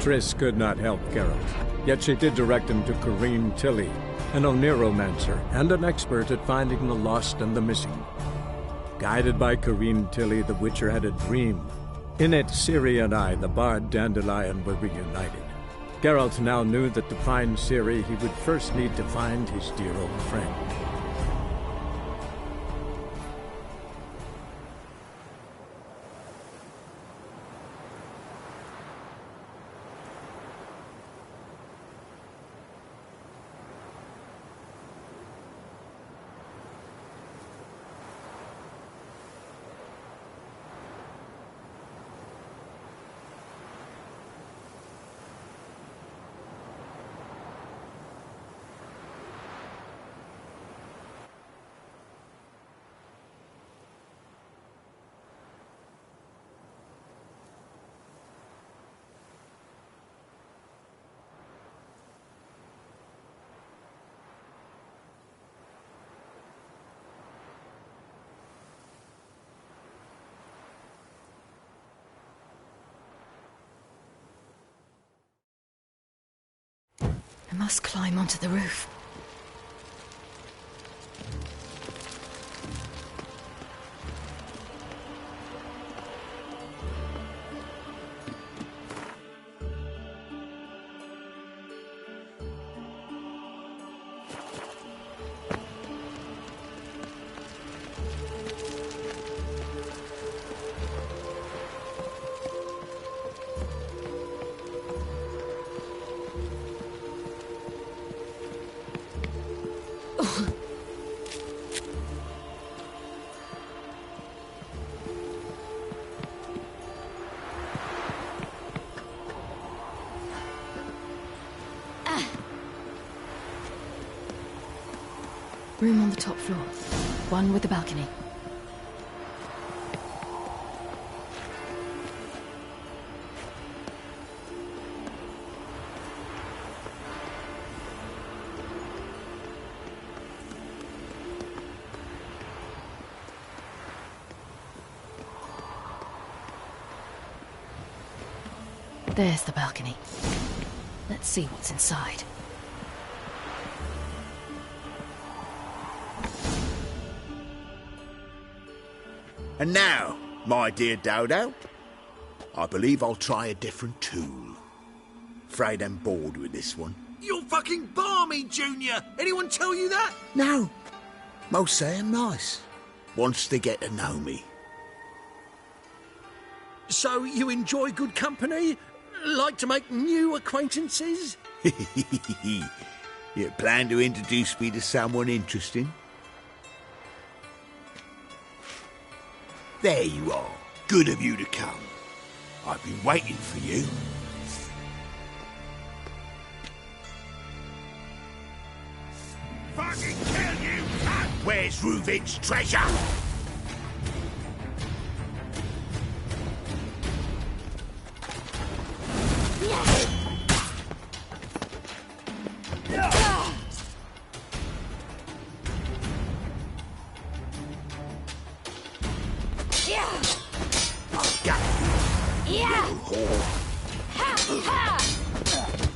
Triss could not help Geralt, yet she did direct him to Corrine Tilly, an Oniromancer and an expert at finding the lost and the missing. Guided by Corrine Tilly, the Witcher had a dream. In it, Ciri and I, the bard Dandelion, were reunited. Geralt now knew that to find Ciri, he would first need to find his dear old friend. I must climb onto the roof. Room on the top floor. One with the balcony. There's the balcony. Let's see what's inside. And now, my dear Dodo, I believe I'll try a different tool. Afraid I'm bored with this one. You're fucking balmy, Junior! Anyone tell you that? No. Most say I'm nice. Wants to get to know me. So you enjoy good company? Like to make new acquaintances? You plan to introduce me to someone interesting? There you are. Good of you to come. I've been waiting for you. Fucking kill you! Where's Reuven's treasure?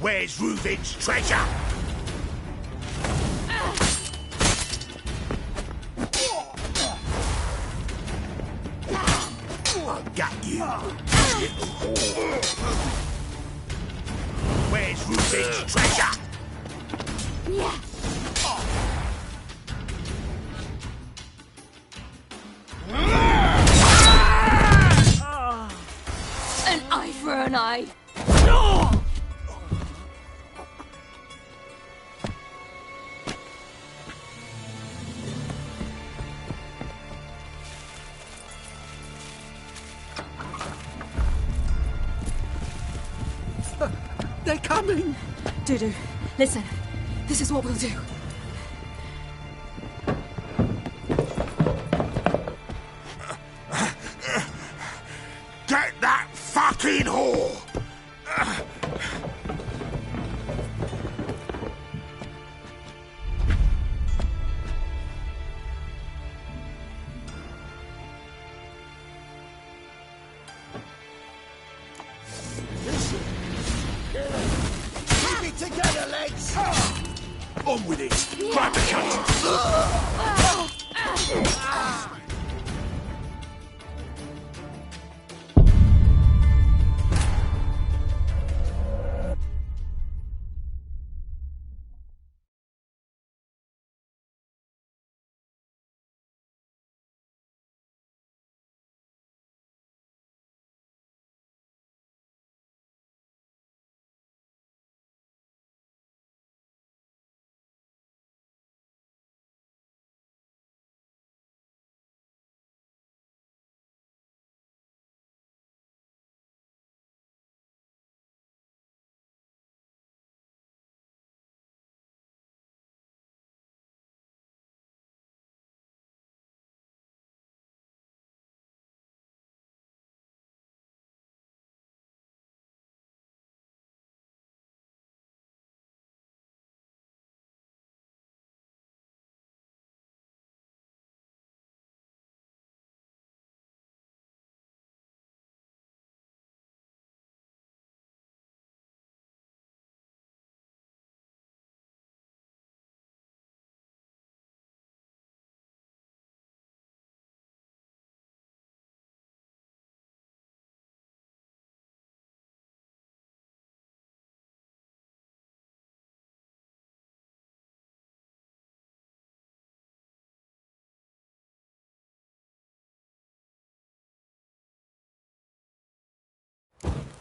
Where's Reuven's treasure? I got you, little whore. Where's Reuven's treasure? An eye for an eye. They're coming! Dudu, listen. This is what we'll do. Get that fucking whore! On with it! Grab the cunt!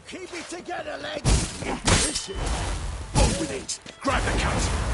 Keep it together, lads! Listen. On with it! Grab the cunt!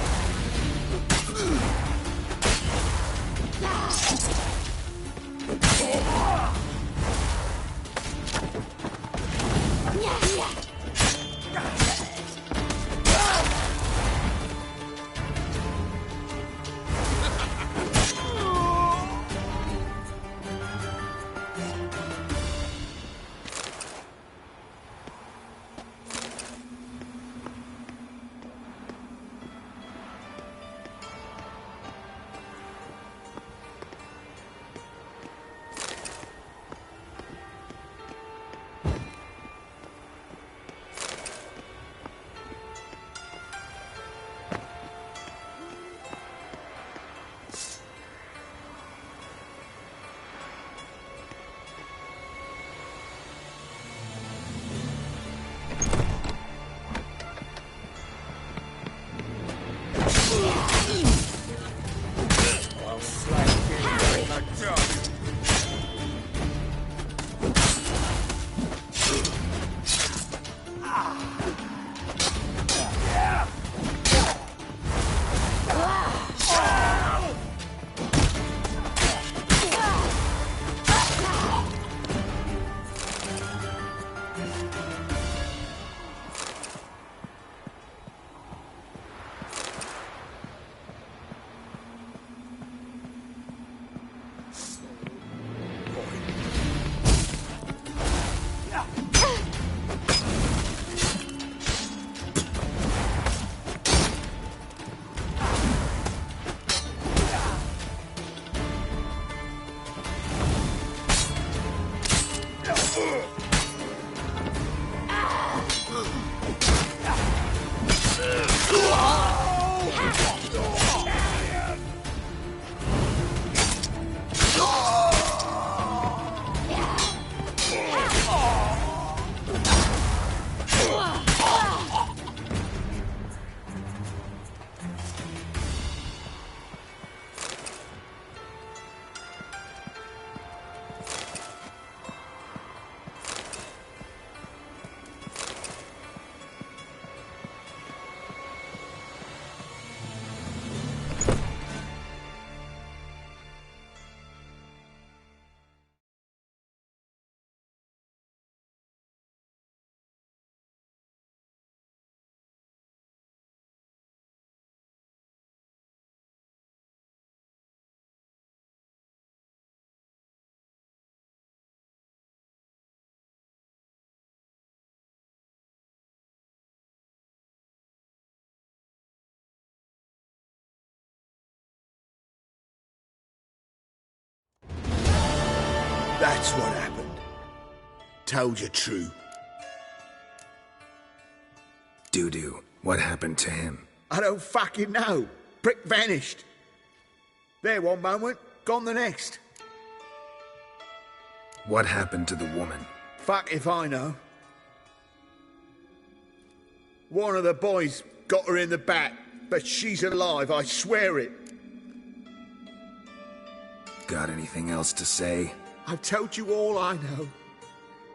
That's what happened. Told you true. Dudu, what happened to him? I don't fucking know. Prick vanished. There one moment, gone the next. What happened to the woman? Fuck if I know. One of the boys got her in the back, but she's alive, I swear it. Got anything else to say? I've told you all I know.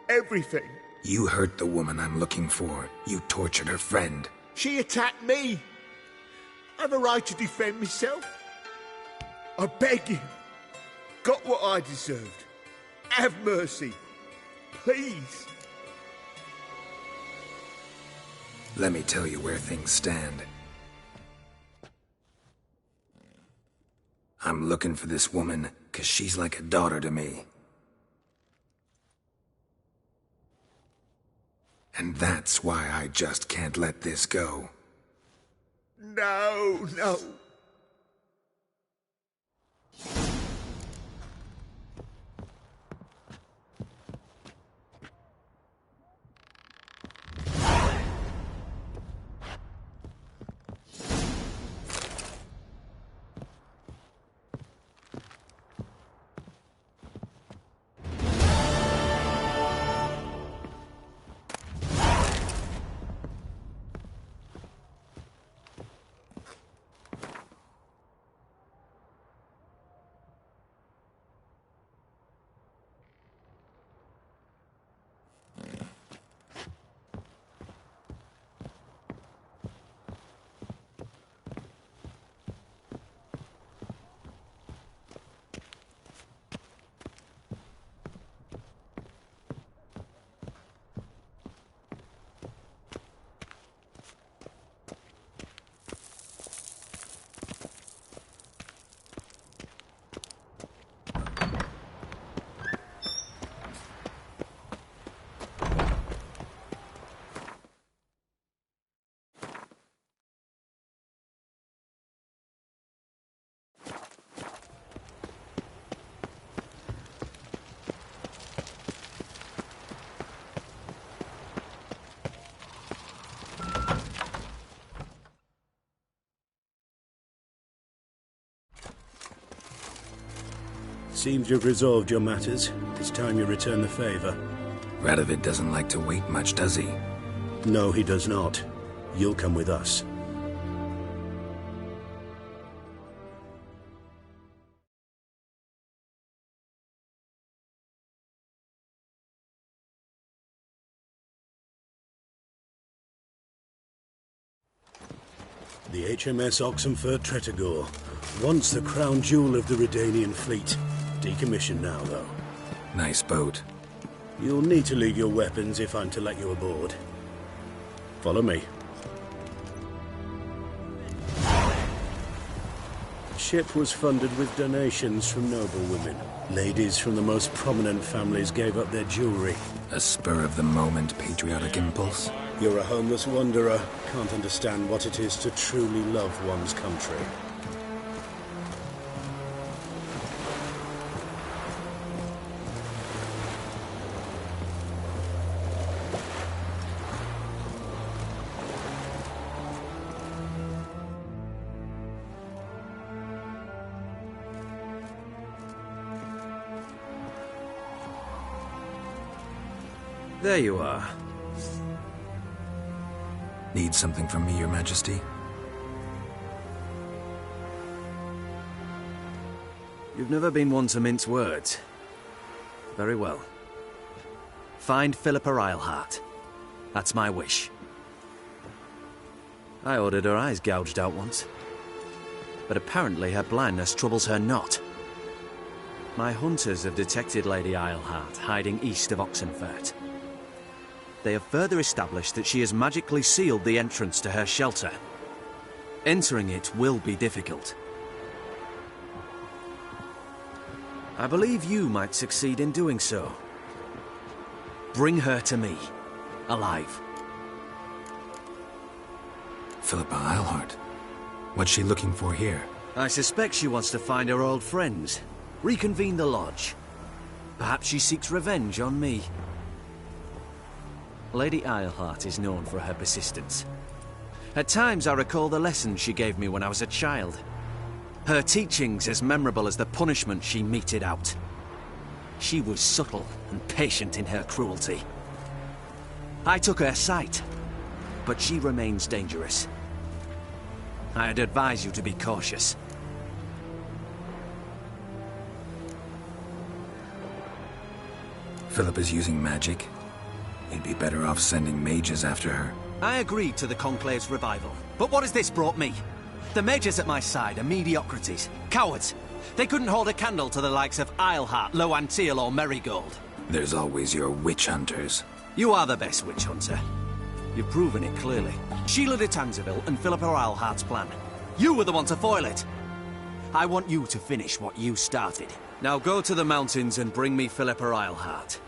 Everything. You hurt the woman I'm looking for. You tortured her friend. She attacked me. I have a right to defend myself. I beg you. Got what I deserved. Have mercy. Please. Let me tell you where things stand. I'm looking for this woman, 'cause she's like a daughter to me. And that's why I just can't let this go. No, no. Seems you've resolved your matters. It's time you return the favor. Radovid doesn't like to wait much, does he? No, he does not. You'll come with us. The HMS Oxenfurt Tretogor, once the crown jewel of the Redanian fleet. Decommissioned now, though. Nice boat. You'll need to leave your weapons if I'm to let you aboard. Follow me. The ship was funded with donations from noblewomen. Ladies from the most prominent families gave up their jewelry. A spur-of-the-moment patriotic impulse? You're a homeless wanderer. Can't understand what it is to truly love one's country. There you are. Need something from me, Your Majesty? You've never been one to mince words. Very well. Find Philippa Eilhart. That's my wish. I ordered her eyes gouged out once. But apparently her blindness troubles her not. My hunters have detected Lady Eilhart hiding east of Oxenfurt. They have further established that she has magically sealed the entrance to her shelter. Entering it will be difficult. I believe you might succeed in doing so. Bring her to me, alive. Philippa Eilhart. What's she looking for here? I suspect she wants to find her old friends, reconvene the lodge. Perhaps she seeks revenge on me. Lady Eilhart is known for her persistence. At times, I recall the lessons she gave me when I was a child. Her teachings as memorable as the punishment she meted out. She was subtle and patient in her cruelty. I took her sight, but she remains dangerous. I'd advise you to be cautious. Philip is using magic. He'd be better off sending mages after her. I agreed to the Conclave's revival, but what has this brought me? The mages at my side are mediocrities, cowards. They couldn't hold a candle to the likes of Islehart, Loantil, or Merigold. There's always your witch hunters. You are the best witch hunter. You've proven it clearly. Sheila de Tanzeville and Philippa Eilhart's plan. You were the one to foil it. I want you to finish what you started. Now go to the mountains and bring me Philippa Eilhart.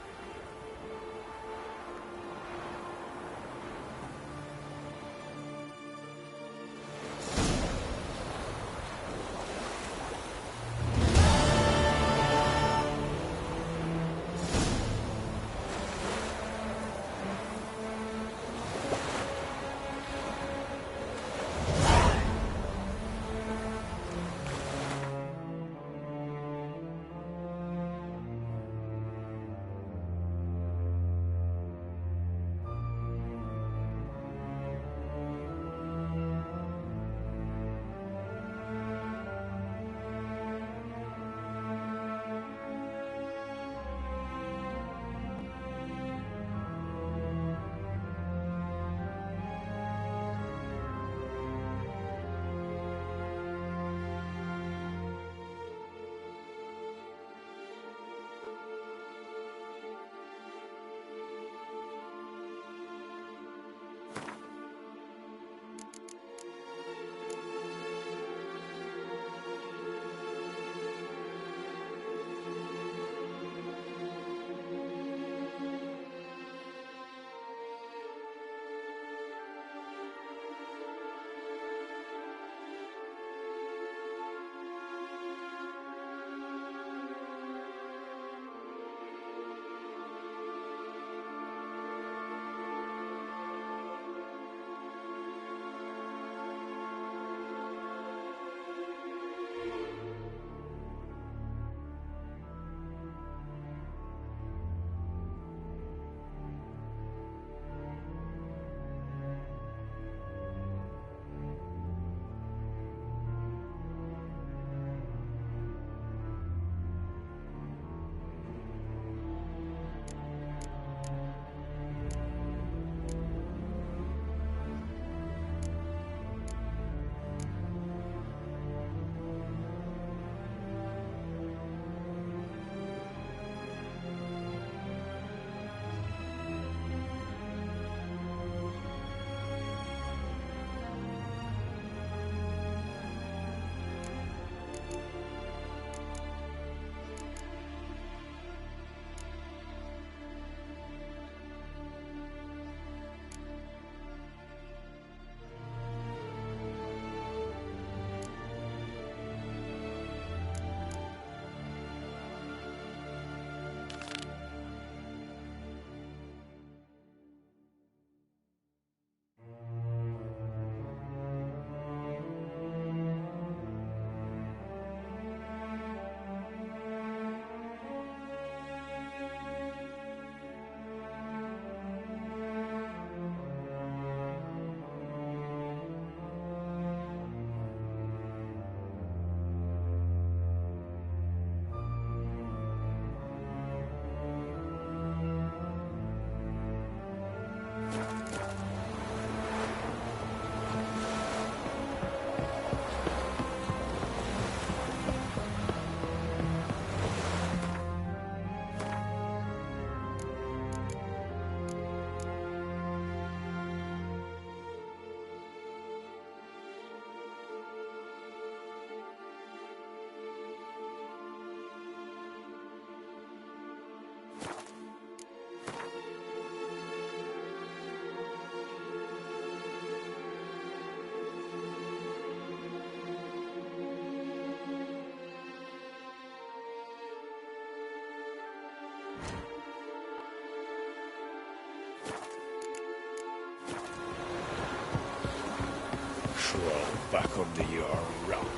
crawl back under your rock.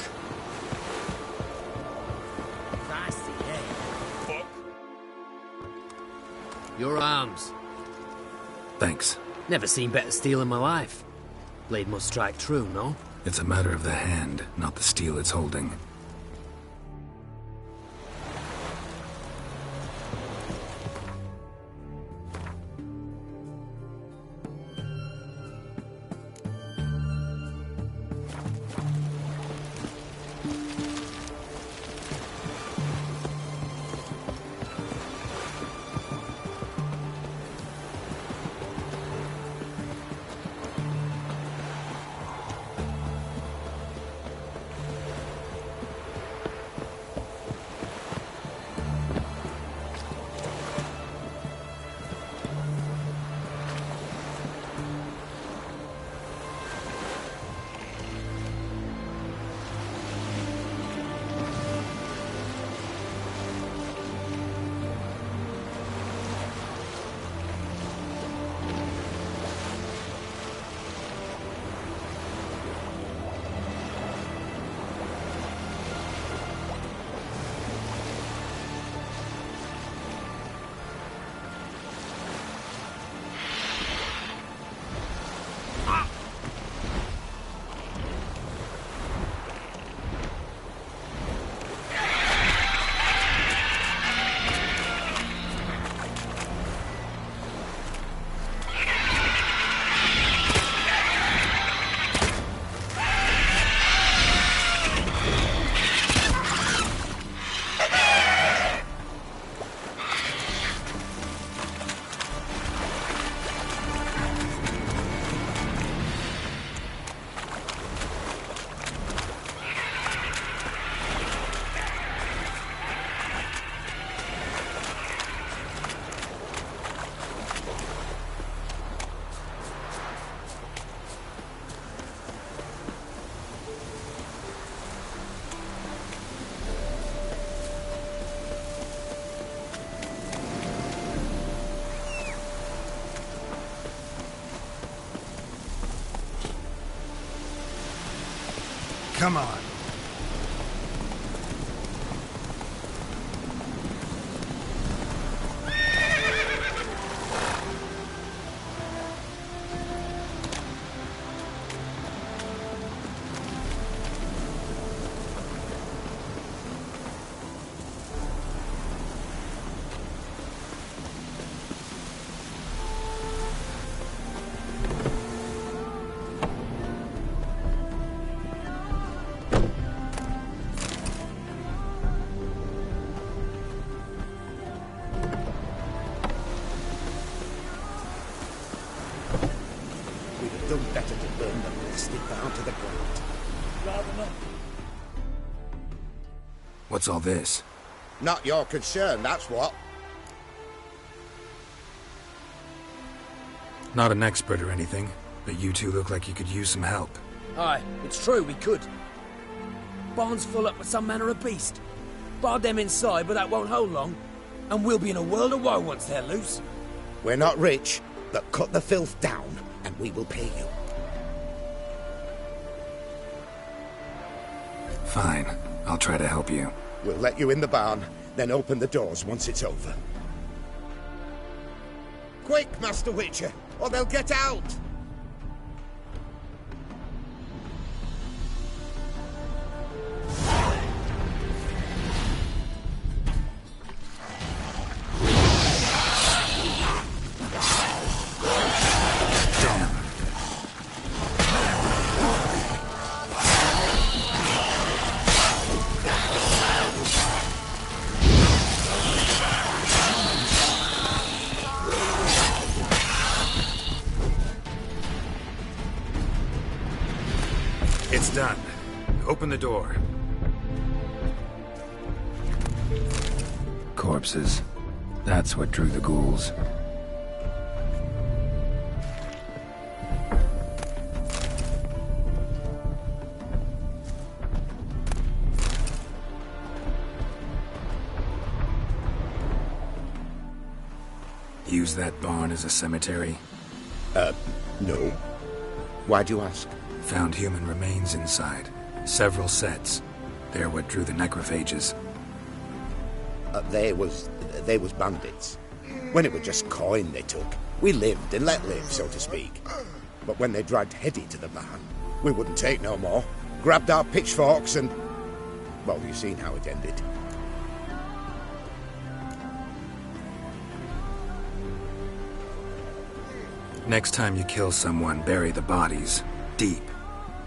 Fuck. Your arms. Thanks. Never seen better steel in my life. Blade must strike true, no? It's a matter of the hand, not the steel it's holding. Come on. Done better to burn the blasted down to the ground. Rather not. What's all this? Not your concern, that's what. Not an expert or anything, but you two look like you could use some help. Aye, it's true, we could. Barn's full up with some manner of beast. Bar them inside, but that won't hold long. And we'll be in a world of woe once they're loose. We're not rich, but cut the filth down, and we will pay you. Fine. I'll try to help you. We'll let you in the barn, then open the doors once it's over. Quick, Master Witcher, or they'll get out! It's done. Open the door. Corpses. That's what drew the ghouls. Use that barn as a cemetery? No. Why'd you ask? Found human remains inside. Several sets. They're what drew the necrophages. They was bandits. When it was just coin they took, we lived and let live, so to speak. But when they dragged Hetty to the barn, we wouldn't take no more. Grabbed our pitchforks and... well, you've seen how it ended. Next time you kill someone, bury the bodies. Deep.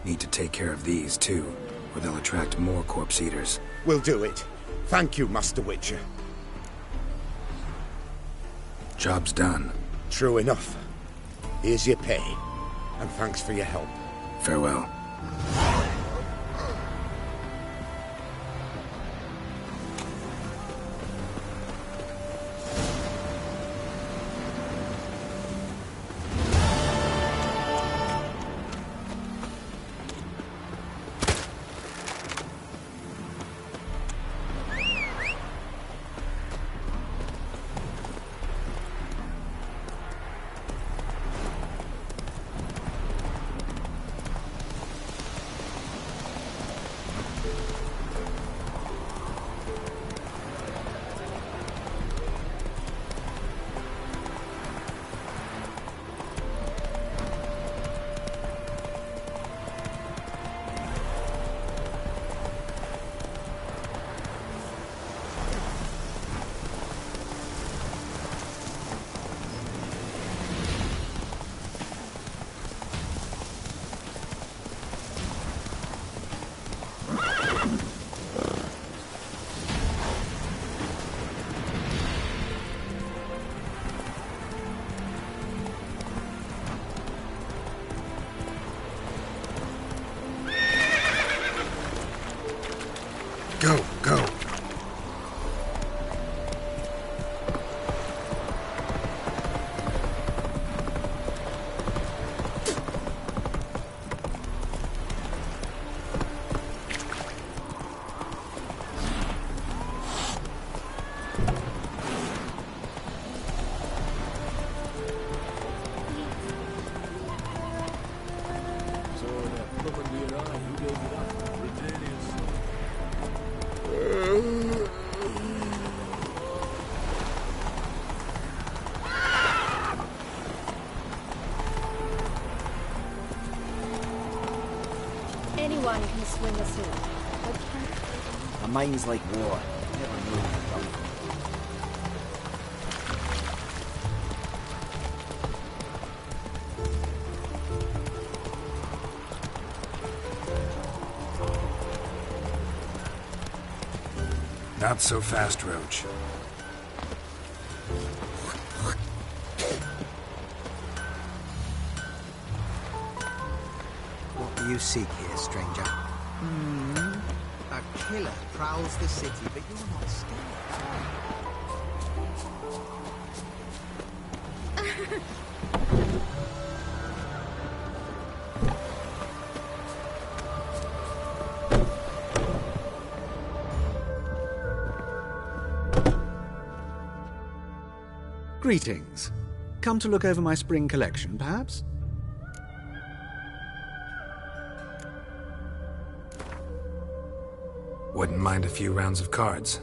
Need to take care of these, too, or they'll attract more corpse eaters. We'll do it. Thank you, Master Witcher. Job's done. True enough. Here's your pay, and thanks for your help. Farewell. Go, go. Anyone can swing a sword, but can't. A mind's like war. Never knew when you're done. Not so fast, Roach. What do you seek here, stranger? A killer prowls the city, but you're not Greetings. Come to look over my spring collection, perhaps? Wouldn't mind a few rounds of cards.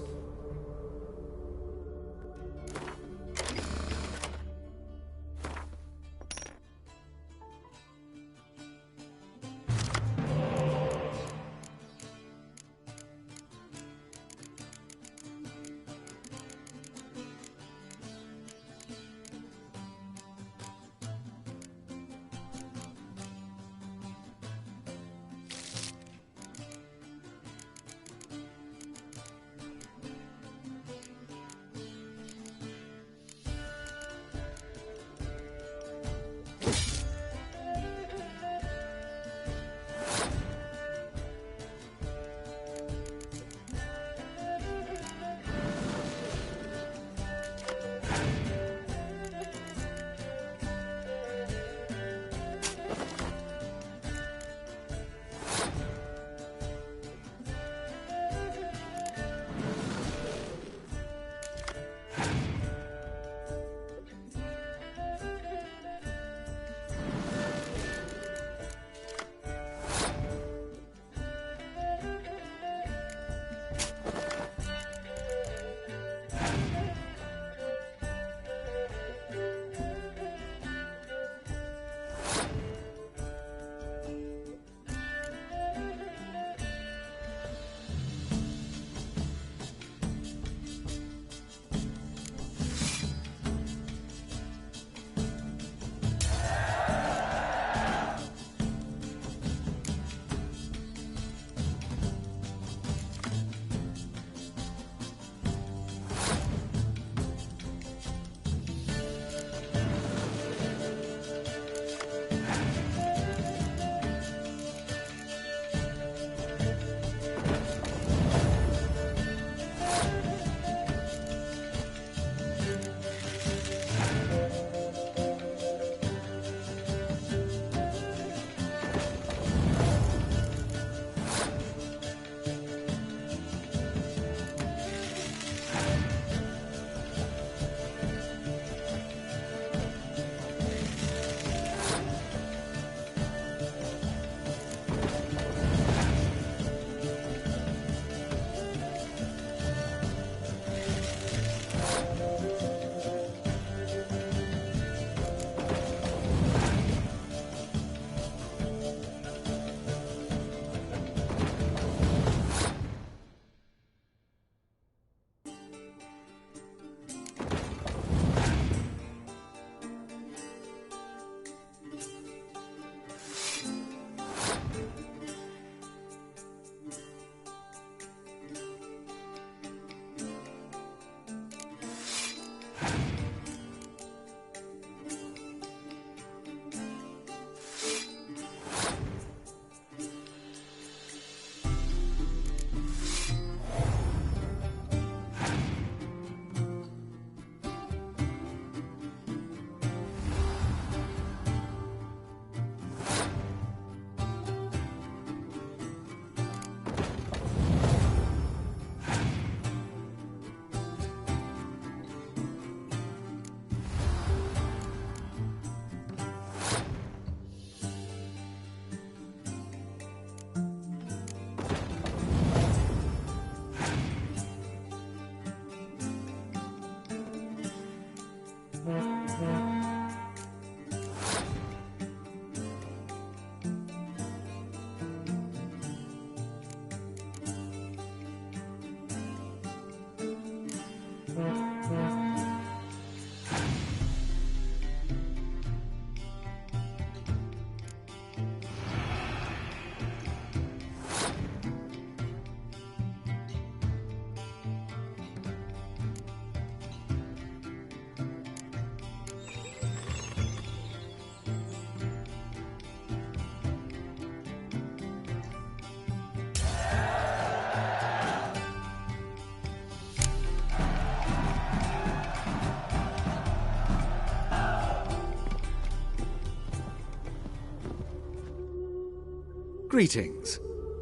Greetings.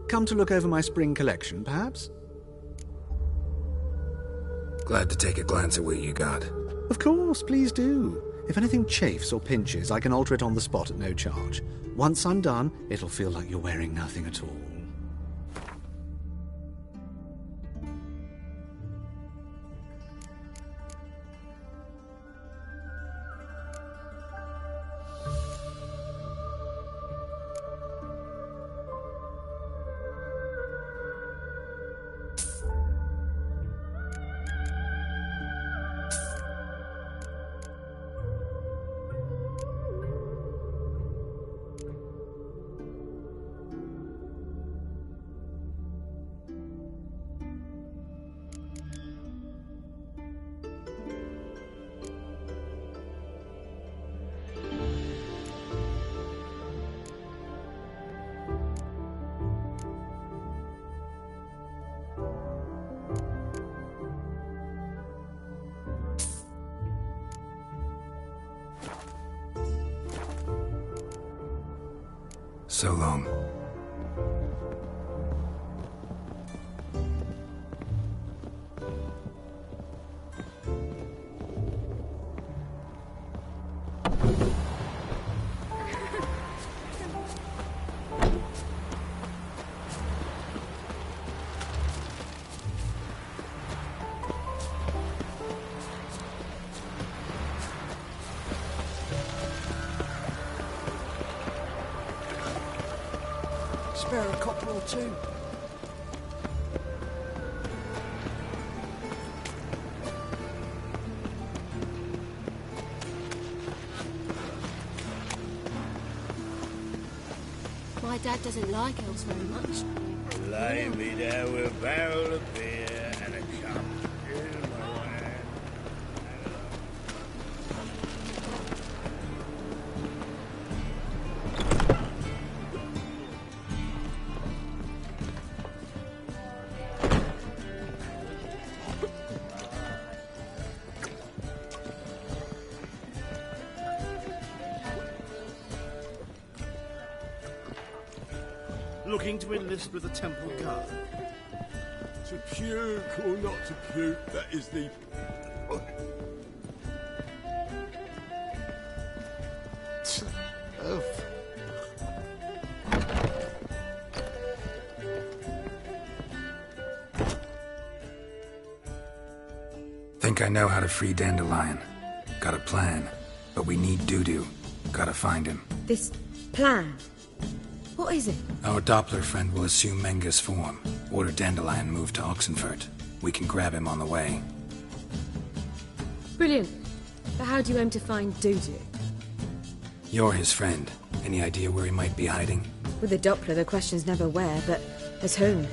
Come to look over my spring collection, perhaps? Glad to take a glance at what you got. Of course, please do. If anything chafes or pinches, I can alter it on the spot at no charge. Once I'm done, it'll feel like you're wearing nothing at all. So long. Spare a copper or two. My dad doesn't like elves very much. Lay me there with a barrel of beer and a cup in my hand. Looking to enlist with the Temple Guard. To puke or not to puke, that is the... Oh. Think I know how to free Dandelion. Got a plan. But we need Dudu. Gotta find him. This plan? What is it? Our Doppler friend will assume Menga's form. Order Dandelion moved to Oxenfurt. We can grab him on the way. Brilliant. But how do you aim to find Dudu? You're his friend. Any idea where he might be hiding? With the Doppler, the question's never where, but as whom?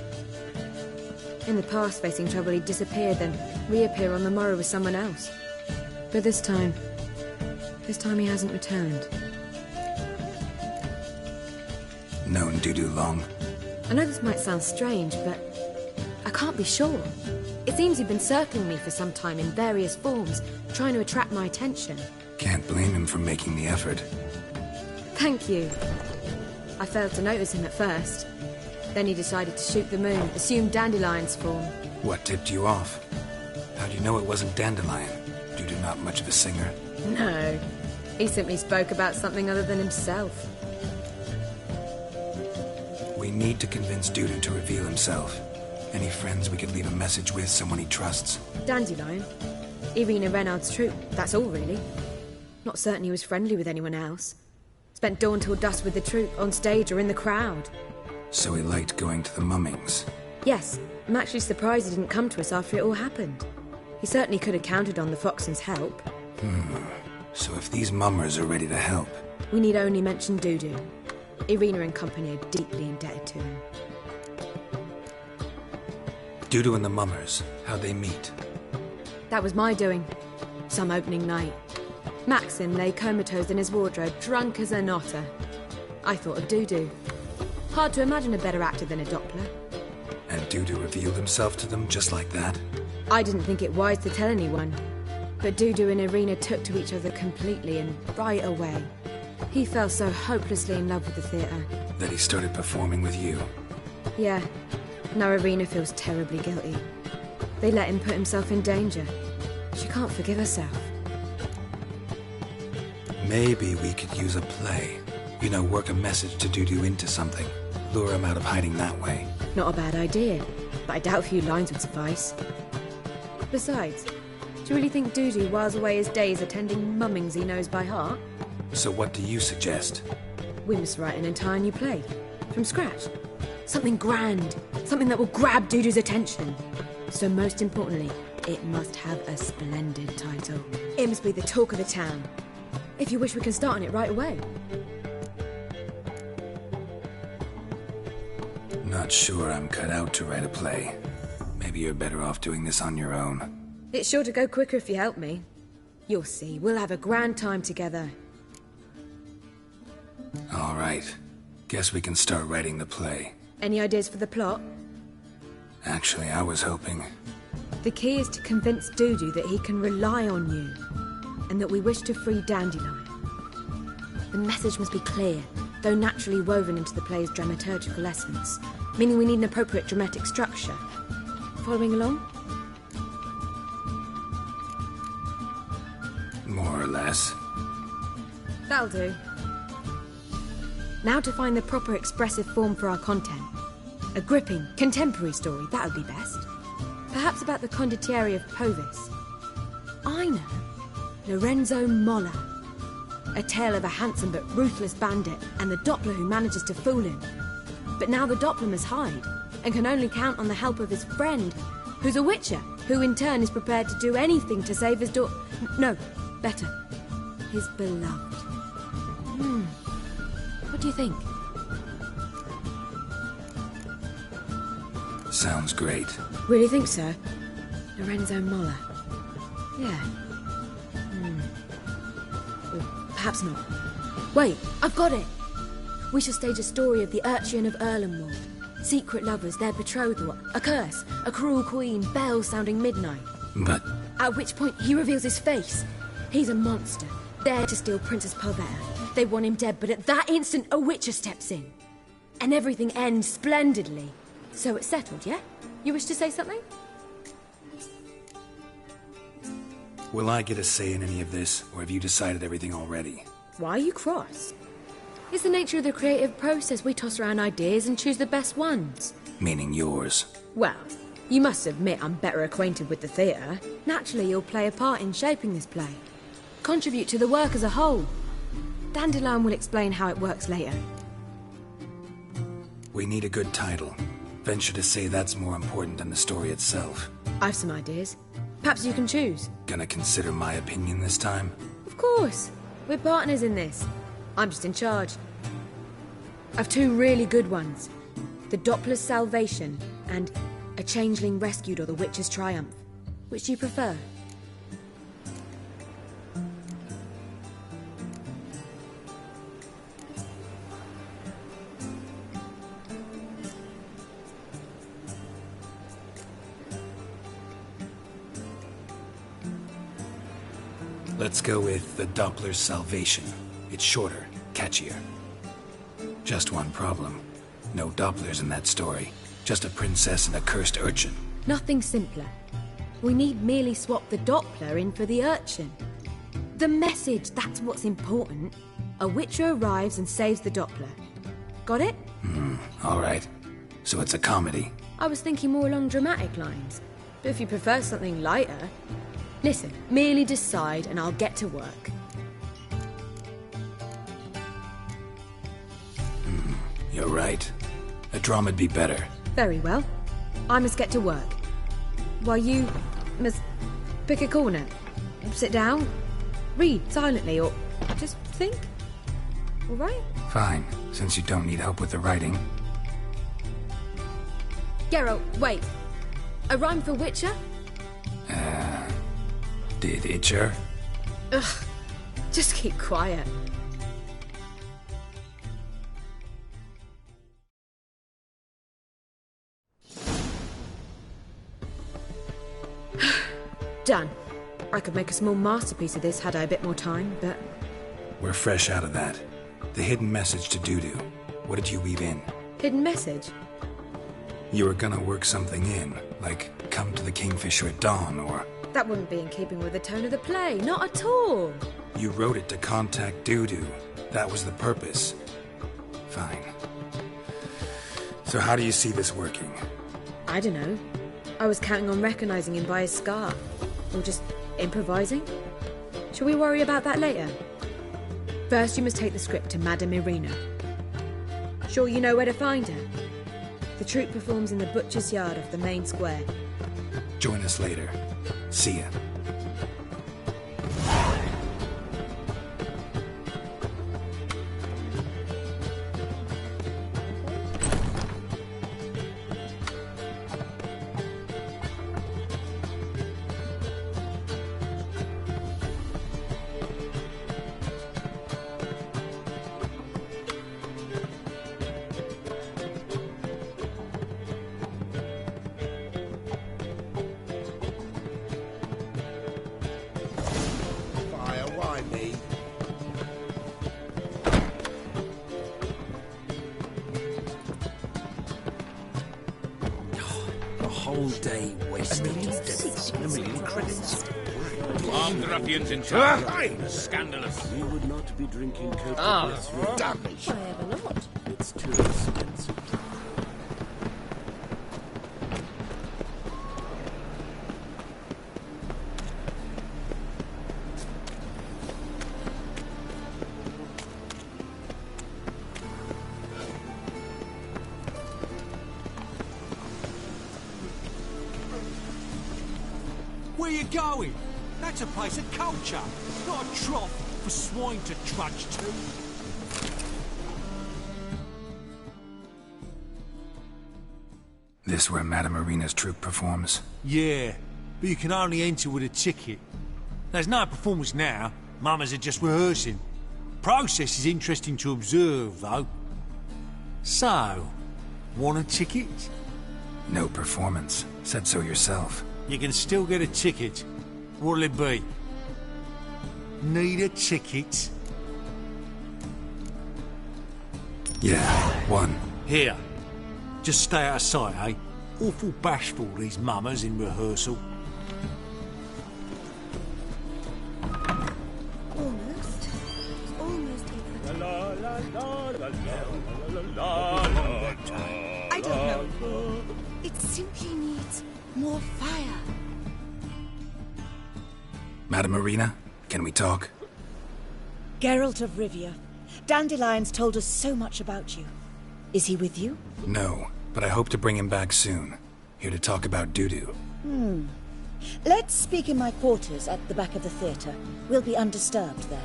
In the past, facing trouble, he'd disappear, then reappear on the morrow with someone else. But this time he hasn't returned. Known Dudu long? I know this might sound strange, but I can't be sure. It seems he'd been circling me for some time in various forms, trying to attract my attention. Can't blame him for making the effort. Thank you. I failed to notice him at first. Then he decided to shoot the moon, assume Dandelion's form. What tipped you off? How do you know it wasn't Dandelion? Dudu not much of a singer? No. He simply spoke about something other than himself. We need to convince Dudu to reveal himself. Any friends we could leave a message with, someone he trusts? Dandelion. Irina Renard's troop, that's all really. Not certain he was friendly with anyone else. Spent dawn till dusk with the troop, on stage or in the crowd. So he liked going to the mummings? Yes. I'm actually surprised he didn't come to us after it all happened. He certainly could have counted on the Foxen's help. So if these mummers are ready to help... We need only mention Dudu. Irina and company are deeply indebted to him. Dudu and the mummers, how'd they meet? That was my doing. Some opening night. Maxim lay comatose in his wardrobe, drunk as an otter. I thought of Dudu. Hard to imagine a better actor than a Doppler. And Dudu revealed himself to them just like that? I didn't think it wise to tell anyone. But Dudu and Irina took to each other completely and right away. He fell so hopelessly in love with the theatre. That he started performing with you. Yeah. Now Irina feels terribly guilty. They let him put himself in danger. She can't forgive herself. Maybe we could use a play. You know, work a message to Dudu into something. Lure him out of hiding that way. Not a bad idea, but I doubt a few lines would suffice. Besides, do you really think Dudu whiles away his days attending mummings he knows by heart? So what do you suggest? We must write an entire new play. From scratch. Something grand. Something that will grab Dudu's attention. So most importantly, it must have a splendid title. It must be the talk of the town. If you wish, we can start on it right away. Not sure I'm cut out to write a play. Maybe you're better off doing this on your own. It's sure to go quicker if you help me. You'll see, we'll have a grand time together. All right. Guess we can start writing the play. Any ideas for the plot? Actually, I was hoping... The key is to convince Dudu that he can rely on you, and that we wish to free Dandelion. The message must be clear, though naturally woven into the play's dramaturgical essence, meaning we need an appropriate dramatic structure. Following along? More or less. That'll do. Now to find the proper expressive form for our content. A gripping, contemporary story, that would be best. Perhaps about the condottieri of Povis. I know. Lorenzo Molla. A tale of a handsome but ruthless bandit and the Doppler who manages to fool him. But now the Doppler must hide, and can only count on the help of his friend, who's a witcher, who in turn is prepared to do anything to save his no, better, his beloved. What do you think? Sounds great. Really think so? Lorenzo Molla. Yeah. Or perhaps not. Wait, I've got it! We shall stage a story of the Urchin of Erlenwald. Secret lovers, their betrothal, a curse, a cruel queen, bells sounding midnight. But... At which point he reveals his face. He's a monster, there to steal Princess Parvetta. They want him dead, but at that instant a witcher steps in. And everything ends splendidly. So it's settled, yeah? You wish to say something? Will I get a say in any of this, or have you decided everything already? Why are you cross? It's the nature of the creative process. We toss around ideas and choose the best ones. Meaning yours. Well, you must admit I'm better acquainted with the theatre. Naturally, you'll play a part in shaping this play. Contribute to the work as a whole. Dandelion will explain how it works later. We need a good title. Venture to say that's more important than the story itself. I've some ideas. Perhaps you can choose. Gonna consider my opinion this time? Of course. We're partners in this. I'm just in charge. I've two really good ones. The Doppler's Salvation and A Changeling Rescued or The Witcher's Triumph. Which do you prefer? Let's go with The Doppler's Salvation. It's shorter, catchier. Just one problem. No Dopplers in that story. Just a princess and a cursed urchin. Nothing simpler. We need merely swap the Doppler in for the urchin. The message, that's what's important. A witcher arrives and saves the Doppler. Got it? All right. So it's a comedy. I was thinking more along dramatic lines. But if you prefer something lighter... Listen, merely decide and I'll get to work. You're right. A drama'd be better. Very well. I must get to work. While you must pick a corner. Sit down, read silently, or just think. All right? Fine, since you don't need help with the writing. Geralt, wait. A rhyme for Witcher? Did Itcher? Ugh. Just keep quiet. Done. I could make a small masterpiece of this had I a bit more time, but... We're fresh out of that. The hidden message to Dudu. What did you weave in? Hidden message? You were gonna work something in, like come to the Kingfisher at dawn, or... That wouldn't be in keeping with the tone of the play, not at all. You wrote it to contact Dudu. That was the purpose. Fine. So how do you see this working? I don't know. I was counting on recognizing him by his scar. Or just improvising? Shall we worry about that later? First, you must take the script to Madame Irina. Sure you know where to find her? The troupe performs in the butcher's yard off the main square. Join us later. See ya. Whole day wasted. A million credits. Armed ruffians in charge. Scandalous. We would not be drinking Coca-Cola. Ah, damage. Why ever not? It's too expensive. Where you going? That's a place of culture, not a trough for swine to trudge to. This where Madame Irina's troupe performs? Yeah, but you can only enter with a ticket. There's no performance now. Mamas are just rehearsing. Process is interesting to observe, though. So, want a ticket? No performance. Said so yourself. You can still get a ticket. What'll it be? Need a ticket? Yeah, one. Here. Just stay out of sight, eh? Awful bashful, these mamas in rehearsal. Almost. Almost here. I don't know. It simply needs more fire. Madame Irina, can we talk? Geralt of Rivia. Dandelion's told us so much about you. Is he with you? No, but I hope to bring him back soon. Here to talk about Dudu. Let's speak in my quarters at the back of the theatre. We'll be undisturbed there.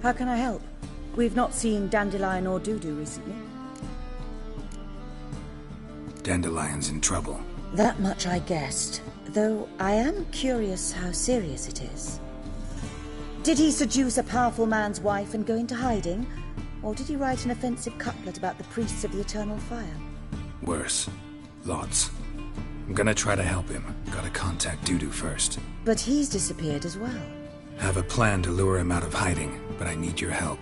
How can I help? We've not seen Dandelion or Dudu recently. Dandelion's in trouble. That much I guessed, though I am curious how serious it is. Did he seduce a powerful man's wife and go into hiding? Or did he write an offensive couplet about the priests of the eternal fire? Worse. Lots. I'm gonna try to help him. Gotta contact Dudu first. But he's disappeared as well. Have a plan to lure him out of hiding, but I need your help.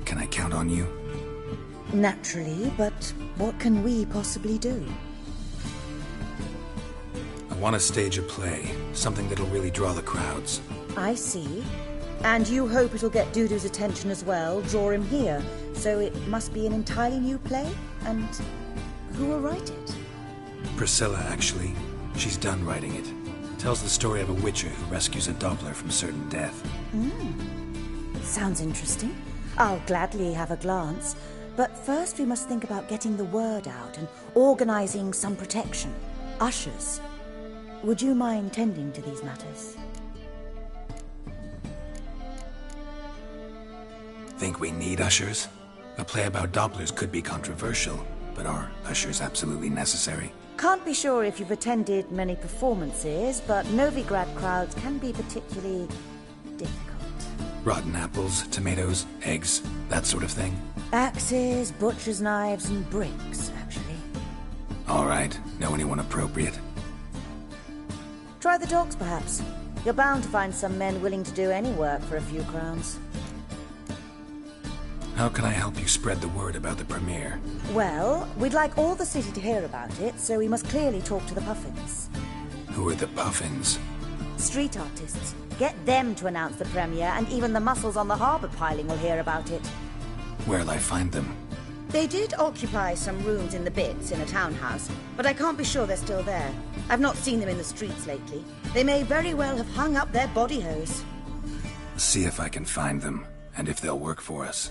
Can I count on you? Naturally, but what can we possibly do? I want to stage a play. Something that'll really draw the crowds. I see. And you hope it'll get Dudu's attention as well, draw him here. So it must be an entirely new play? And who will write it? Priscilla, actually. She's done writing it. Tells the story of a witcher who rescues a Doppler from certain death. Sounds interesting. I'll gladly have a glance. But first we must think about getting the word out and organizing some protection. Ushers. Would you mind tending to these matters? Think we need ushers? A play about Dopplers could be controversial, but are ushers absolutely necessary? Can't be sure if you've attended many performances, but Novigrad crowds can be particularly difficult. Rotten apples, tomatoes, eggs, that sort of thing? Axes, butcher's knives, and bricks, actually. All right. Know anyone appropriate? Try the dogs, perhaps. You're bound to find some men willing to do any work for a few crowns. How can I help you spread the word about the premiere? Well, we'd like all the city to hear about it, so we must clearly talk to the Puffins. Who are the Puffins? Street artists. Get them to announce the premiere, and even the muscles on the harbour piling will hear about it. Where'll I find them? They did occupy some rooms in the Bits in a townhouse, but I can't be sure they're still there. I've not seen them in the streets lately. They may very well have hung up their body hose. See if I can find them, and if they'll work for us.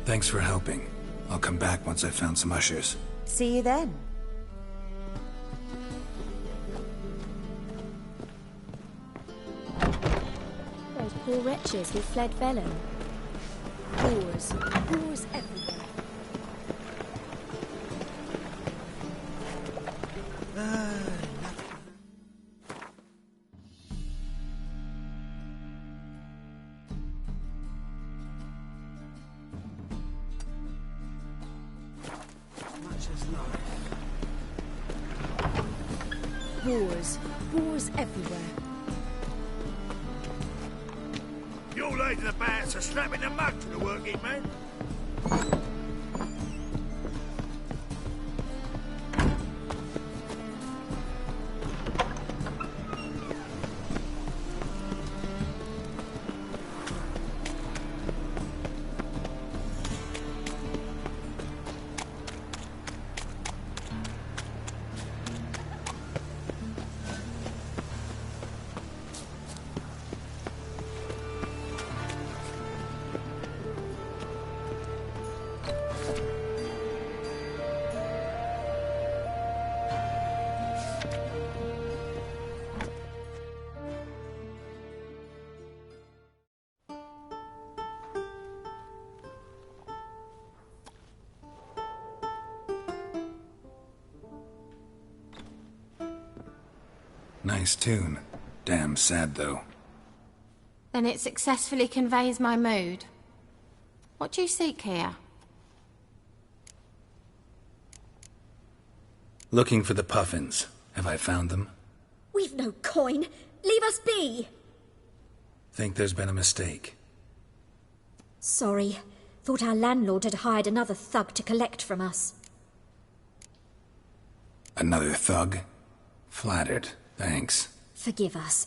Thanks for helping. I'll come back once I've found some ushers. See you then. Those poor wretches who fled Velen. Wars. Wars everywhere. Wars. Wars everywhere. Your lady the bats are slapping the mug to the working man. Nice tune. Damn sad, though. Then it successfully conveys my mood. What do you seek here? Looking for the Puffins. Have I found them? We've no coin. Leave us be. Think there's been a mistake. Sorry. Thought our landlord had hired another thug to collect from us. Another thug? Flattered. Thanks. Forgive us.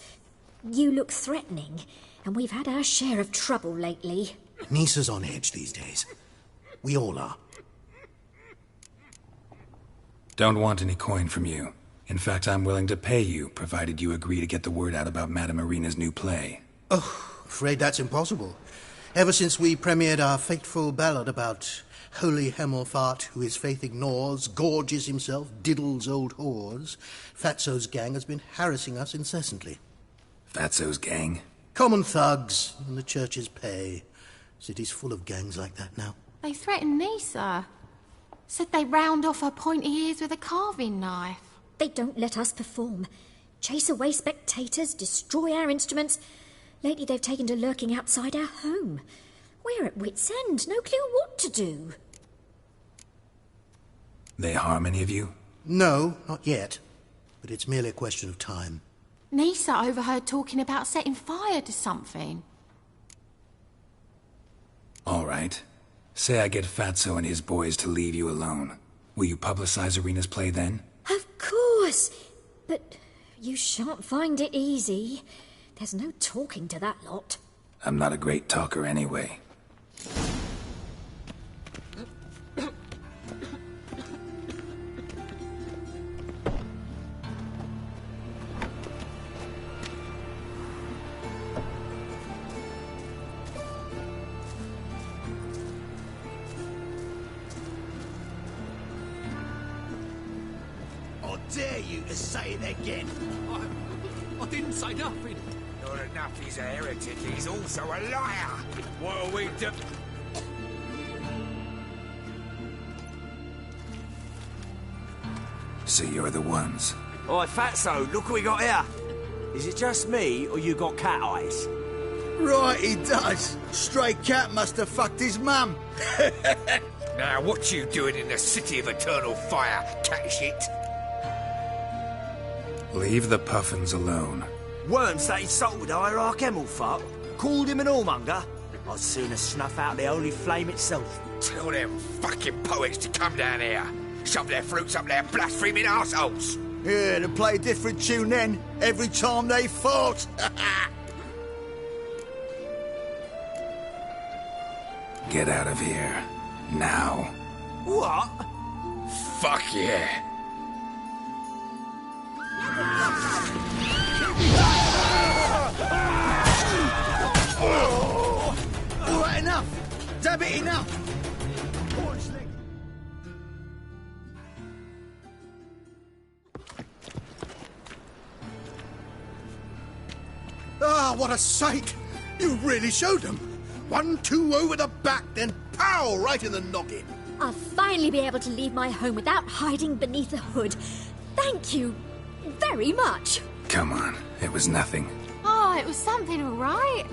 You look threatening, and we've had our share of trouble lately. Nisa's on edge these days. We all are. Don't want any coin from you. In fact, I'm willing to pay you, provided you agree to get the word out about Madame Irina's new play. Oh, afraid that's impossible. Ever since we premiered our fateful ballad about Holy Hemelfart, who his faith ignores, gorges himself, diddles old whores, Fatso's gang has been harassing us incessantly. Fatso's gang? Common thugs in the church's pay. City's full of gangs like that now. They threatened Nisa. Said they round off her pointy ears with a carving knife. They don't let us perform. Chase away spectators, destroy our instruments. Lately they've taken to lurking outside our home. We're at wit's end, no clue what to do. They harm any of you? No, not yet. But it's merely a question of time. Nisa overheard talking about setting fire to something. All right. Say I get Fatso and his boys to leave you alone. Will you publicize Irina's play then? Of course. But you shan't find it easy. There's no talking to that lot. I'm not a great talker anyway. I dare you to say it again. I didn't say nothing. Not enough he's a heretic, he's also a liar. What are we do? So you're the ones. Oi, Fatso, look what we got here. Is it just me, or you got cat eyes? Right, he does. Stray cat must have fucked his mum. Now, what you doing in the city of eternal fire, cat shit? Leave the puffins alone. Worms that insulted Hierarch Hemmelfart, called him an whoremonger. I'd sooner snuff out the holy flame itself. Tell them fucking poets to come down here. Shove their fruits up their blaspheming arseholes. Yeah, to play a different tune then, every time they fought. Get out of here. Now. What? Fuck yeah. All right, enough. Damn it, enough. Ah, what a sight! You really showed them. 1-2 over the back, then pow, right in the noggin. I'll finally be able to leave my home without hiding beneath a hood. Thank you very much. Come on, it was nothing. Oh, it was something, all right.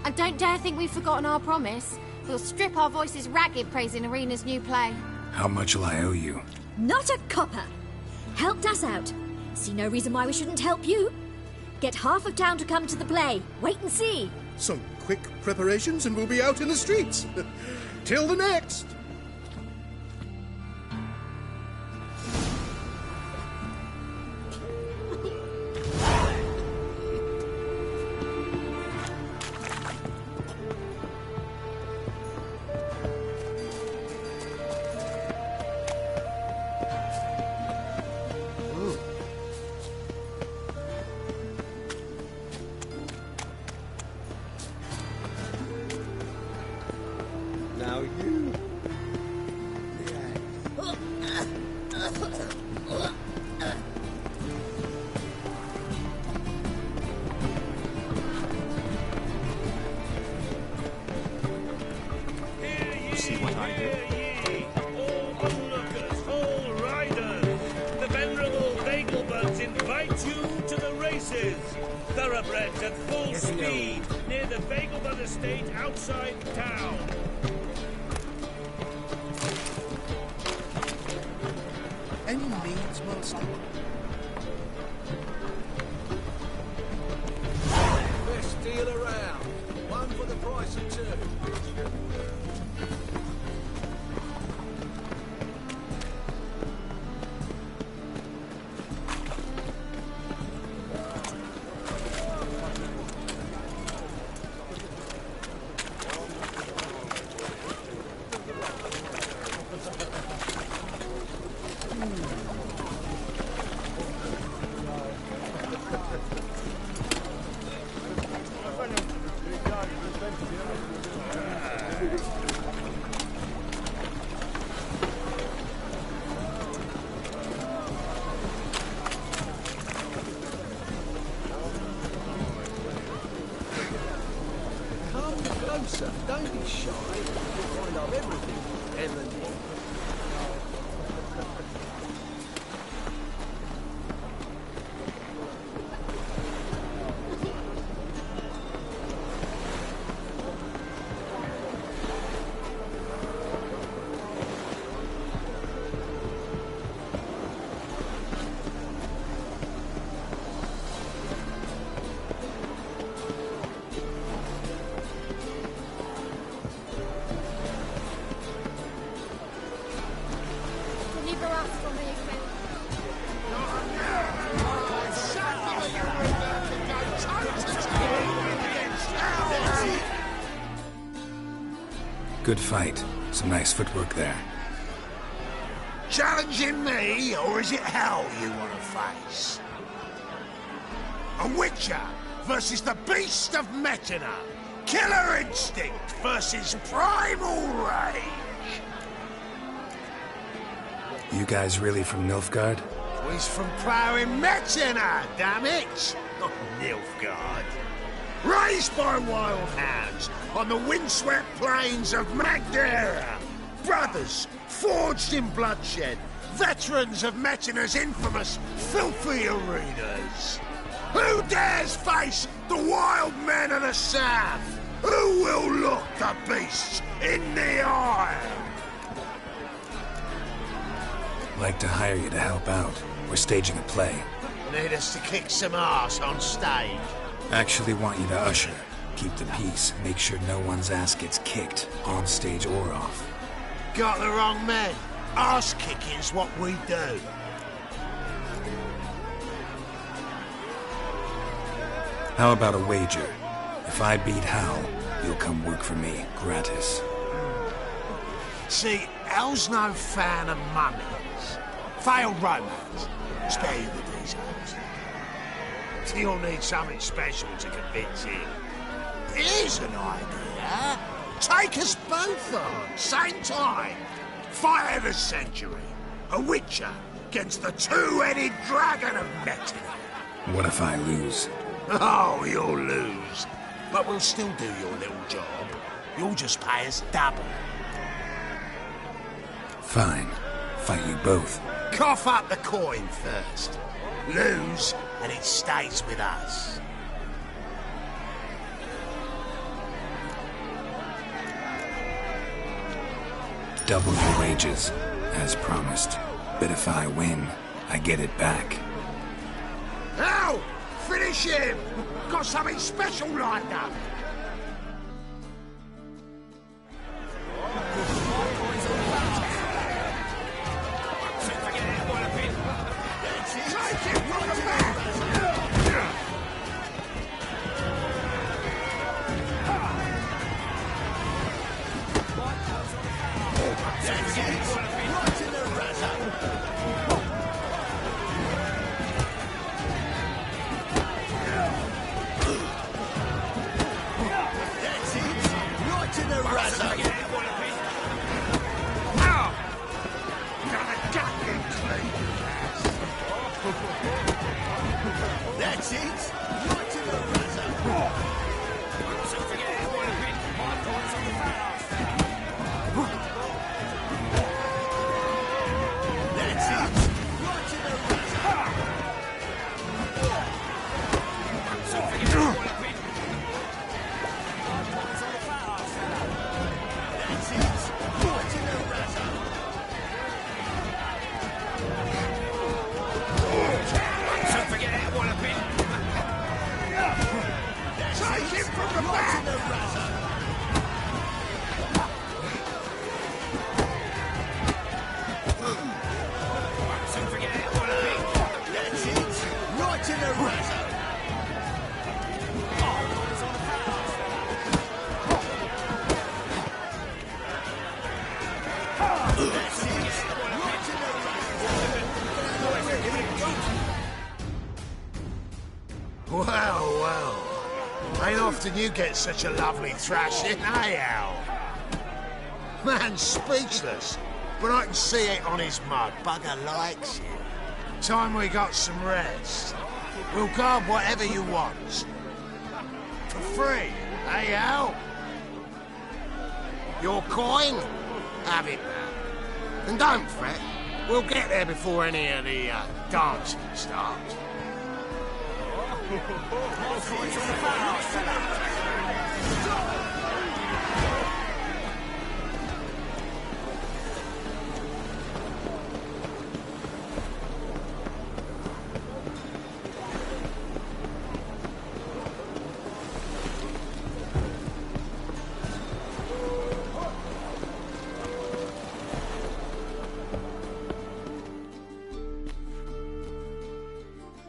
And don't dare think we've forgotten our promise. We'll strip our voices ragged praising Arena's new play. How much will I owe you? Not a copper. Helped us out. See no reason why we shouldn't help you. Get half of town to come to the play. Wait and see. Some quick preparations and we'll be out in the streets. Till the next. Now you. See what I do? All onlookers, all riders, the venerable Vagelbuds invite you to the races. Thoroughbreds at full speed near the Vagelbud estate outside town. Any needs, Master? Best deal around. One for the price of two. Come closer. Don't be shy. You'll find out everything. Emily. Deliver us from the event. Good fight. Some nice footwork there. Challenging me, or is it hell you want to face? A Witcher versus the Beast of Metina. Killer instinct versus primal rage. You guys really from Nilfgaard? He's from ploughing Metina, damn it! Not Nilfgaard. Raised by wild hounds on the windswept plains of Magdera. Brothers forged in bloodshed. Veterans of Metina's infamous filthy arenas. Who dares face the wild men of the south? Who will look the beasts in the eye? Like to hire you to help out. We're staging a play. Need us to kick some ass on stage? Actually want you to usher. Keep the peace. Make sure no one's ass gets kicked, on stage or off. Got the wrong man. Ass kicking's what we do. How about a wager? If I beat Hal, you'll come work for me, gratis. See, Hal's no fan of mummies. Failed romance. Spare you the details. You'll need something special to convince him. Here's an idea. Take us both on, same time. Fight of the century. A witcher against the two-headed dragon of Metina. What if I lose? Oh, you'll lose. But we'll still do your little job. You'll just pay us double. Fine. Fight you both. Cough up the coin first. Lose, and it stays with us. Double your wages, as promised. But if I win, I get it back. Now, finish him! Got something special lined up. Ain't often you get such a lovely thrashing, eh, Al? Man's speechless, but I can see it on his mug. Bugger likes it. Time we got some rest. We'll guard whatever you want. For free, eh, Al? Your coin? Have it, man. And don't fret. We'll get there before any of the dancing starts.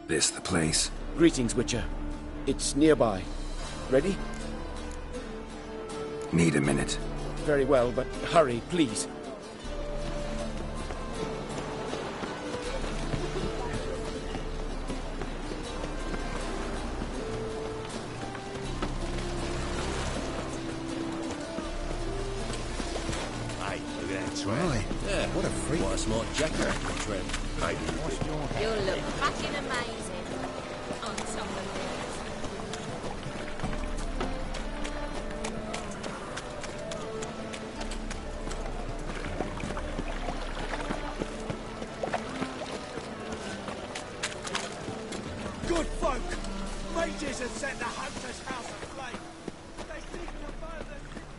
This the place? Greetings, Witcher. It's nearby. Ready? Need a minute. Very well, but hurry, please. Hey, look at that trim. Right. Yeah. What a freak. What a smart jacket, trim. Hey, You'll look fucking amazing on some of this. Good folk! Mages have set the Hunter's house aflame! They seek to burn the city!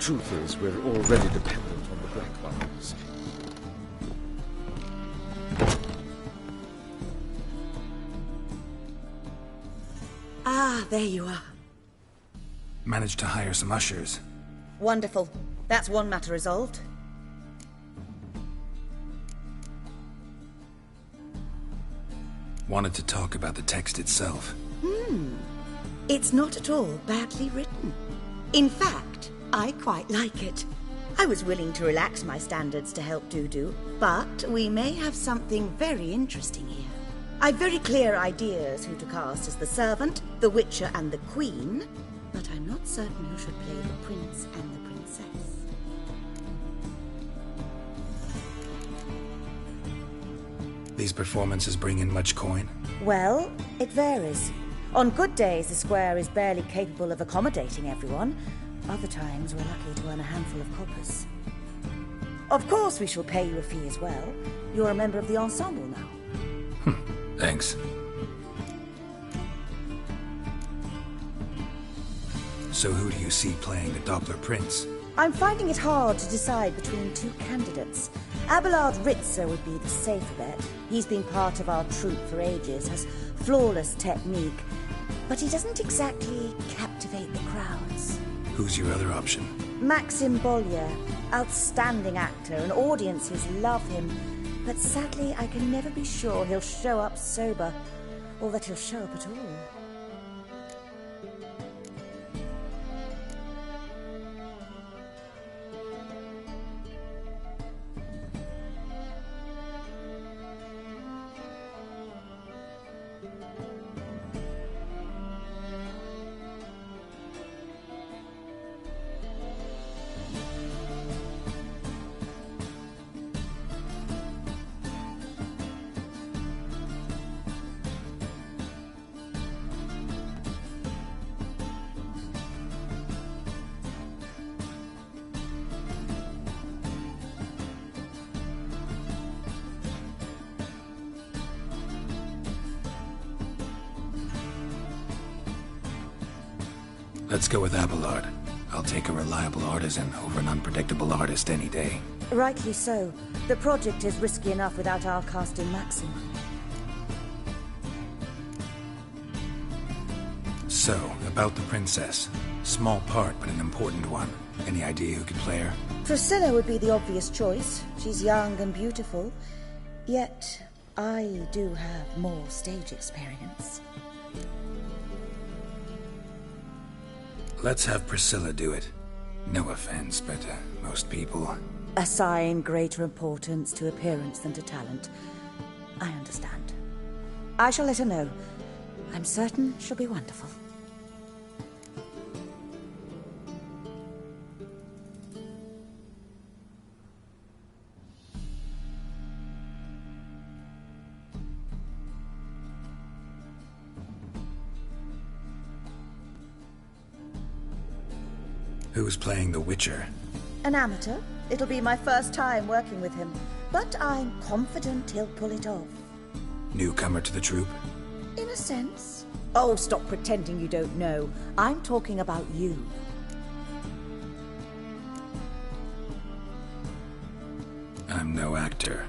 truth is, we're already dependent on the Black Ones. Ah, there you are. Managed to hire some ushers. Wonderful. That's one matter resolved. Wanted to talk about the text itself. It's not at all badly written. In fact, I quite like it. I was willing to relax my standards to help Dudu, but we may have something very interesting here. I've very clear ideas who to cast as the servant, the Witcher, and the Queen, but I'm not certain who should play the Prince and the Princess. These performances bring in much coin? Well, it varies. On good days, the square is barely capable of accommodating everyone. Other times, we're lucky to earn a handful of coppers. Of course, we shall pay you a fee as well. You're a member of the ensemble now. Thanks. So who do you see playing the Doppler Prince? I'm finding it hard to decide between two candidates. Abelard Ritzer would be the safer bet. He's been part of our troupe for ages, has flawless technique, but he doesn't exactly captivate the crowds. Who's your other option? Maxim Bollier, outstanding actor, and audiences love him. But sadly, I can never be sure he'll show up sober, or that he'll show up at all. Let's go with Abelard. I'll take a reliable artisan over an unpredictable artist any day. Rightly so. The project is risky enough without our casting Maxim. So, about the princess. Small part, but an important one. Any idea who could play her? Priscilla would be the obvious choice. She's young and beautiful. Yet, I do have more stage experience. Let's have Priscilla do it. No offense, but most people... Assign greater importance to appearance than to talent. I understand. I shall let her know. I'm certain she'll be wonderful. Who's playing the Witcher? An amateur. It'll be my first time working with him, but I'm confident he'll pull it off. Newcomer to the troupe? In a sense. Oh, stop pretending you don't know. I'm talking about you. I'm no actor.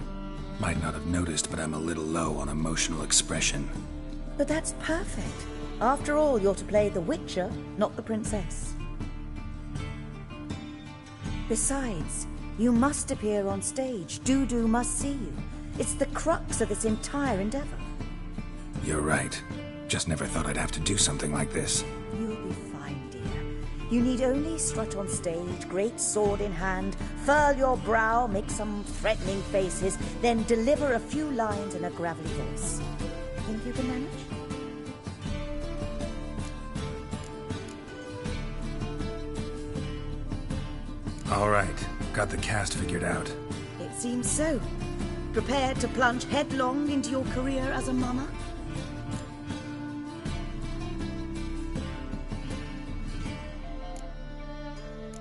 Might not have noticed, but I'm a little low on emotional expression. But that's perfect. After all, you're to play the Witcher, not the princess. Besides, you must appear on stage. Dudu must see you. It's the crux of this entire endeavor. You're right. Just never thought I'd have to do something like this. You'll be fine, dear. You need only strut on stage, great sword in hand, furl your brow, make some threatening faces, then deliver a few lines in a gravelly voice. Think you can manage? All right. Got the cast figured out. It seems so. Prepared to plunge headlong into your career as a mama?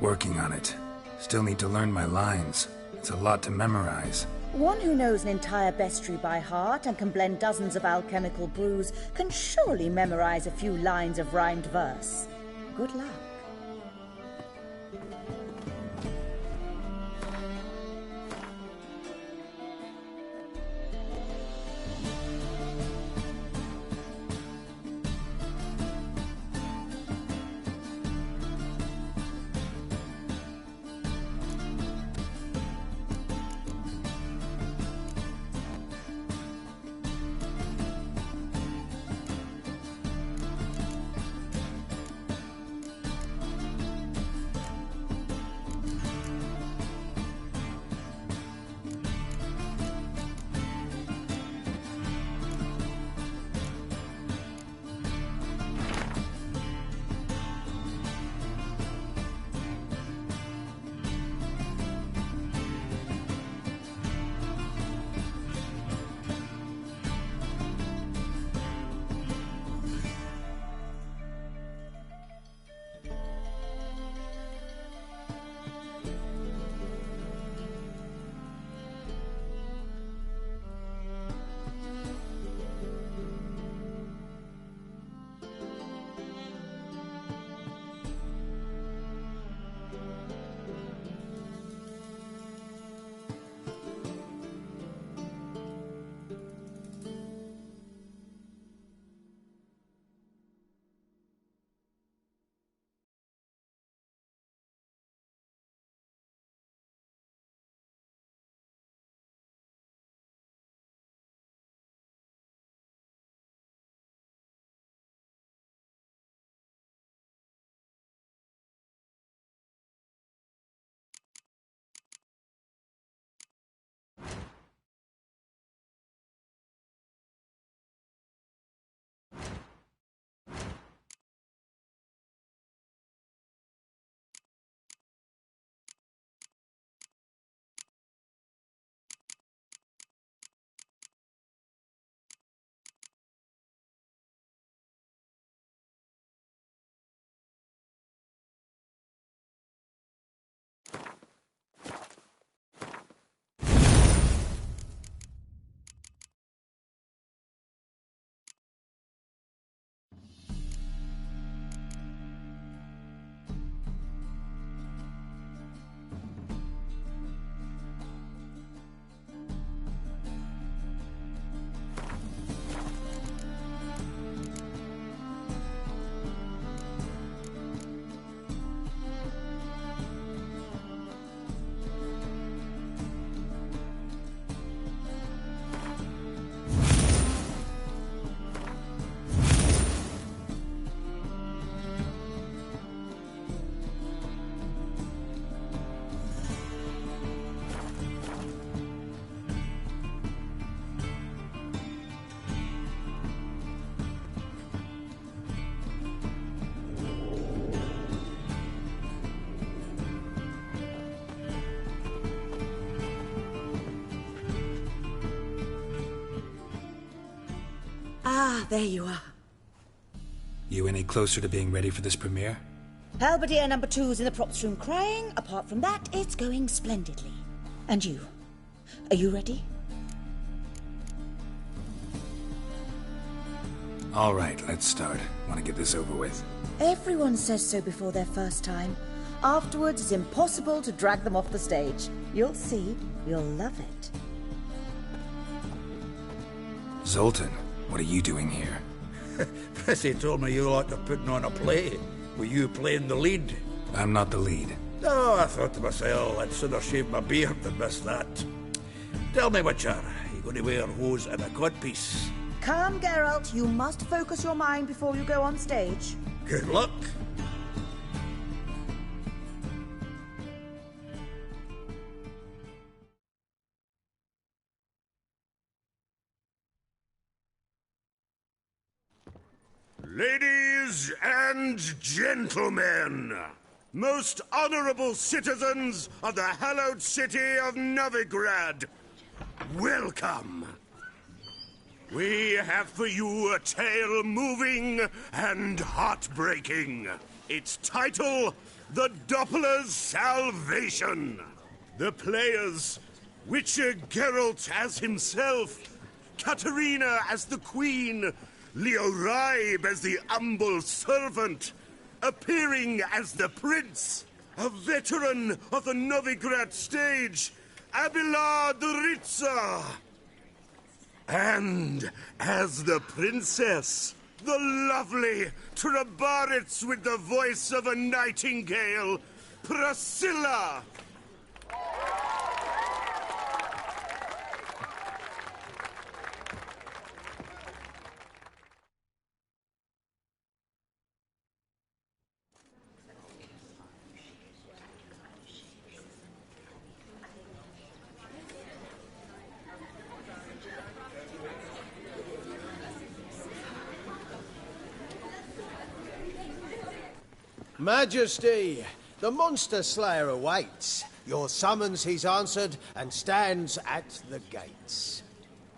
Working on it. Still need to learn my lines. It's a lot to memorize. One who knows an entire bestiary by heart and can blend dozens of alchemical brews can surely memorize a few lines of rhymed verse. Good luck. Ah, there you are. You any closer to being ready for this premiere? Halberdier number 2's in the props room crying. Apart from that, it's going splendidly. And you? Are you ready? All right, let's start. Want to get this over with. Everyone says so before their first time. Afterwards, it's impossible to drag them off the stage. You'll see. You'll love it. Zoltan, what are you doing here? Prissy told me you like to putting on a play. Were you playing the lead? I'm not the lead. Oh, I thought to myself, I'd sooner shave my beard than miss that. Tell me, Witcher, you going to wear hose and a codpiece? Calm, Geralt. You must focus your mind before you go on stage. Good luck. Ladies and gentlemen, most honorable citizens of the hallowed city of Novigrad, welcome. We have for you a tale moving and heartbreaking. Its title, The Doppler's Salvation. The players, Witcher Geralt as himself, Katarina as the Queen, Leo Raib as the humble servant, appearing as the Prince, a veteran of the Novigrad stage, Abelard Ritza. And as the Princess, the lovely Trabaritz with the voice of a nightingale, Priscilla. Majesty, the Monster Slayer awaits. Your summons he's answered and stands at the gates.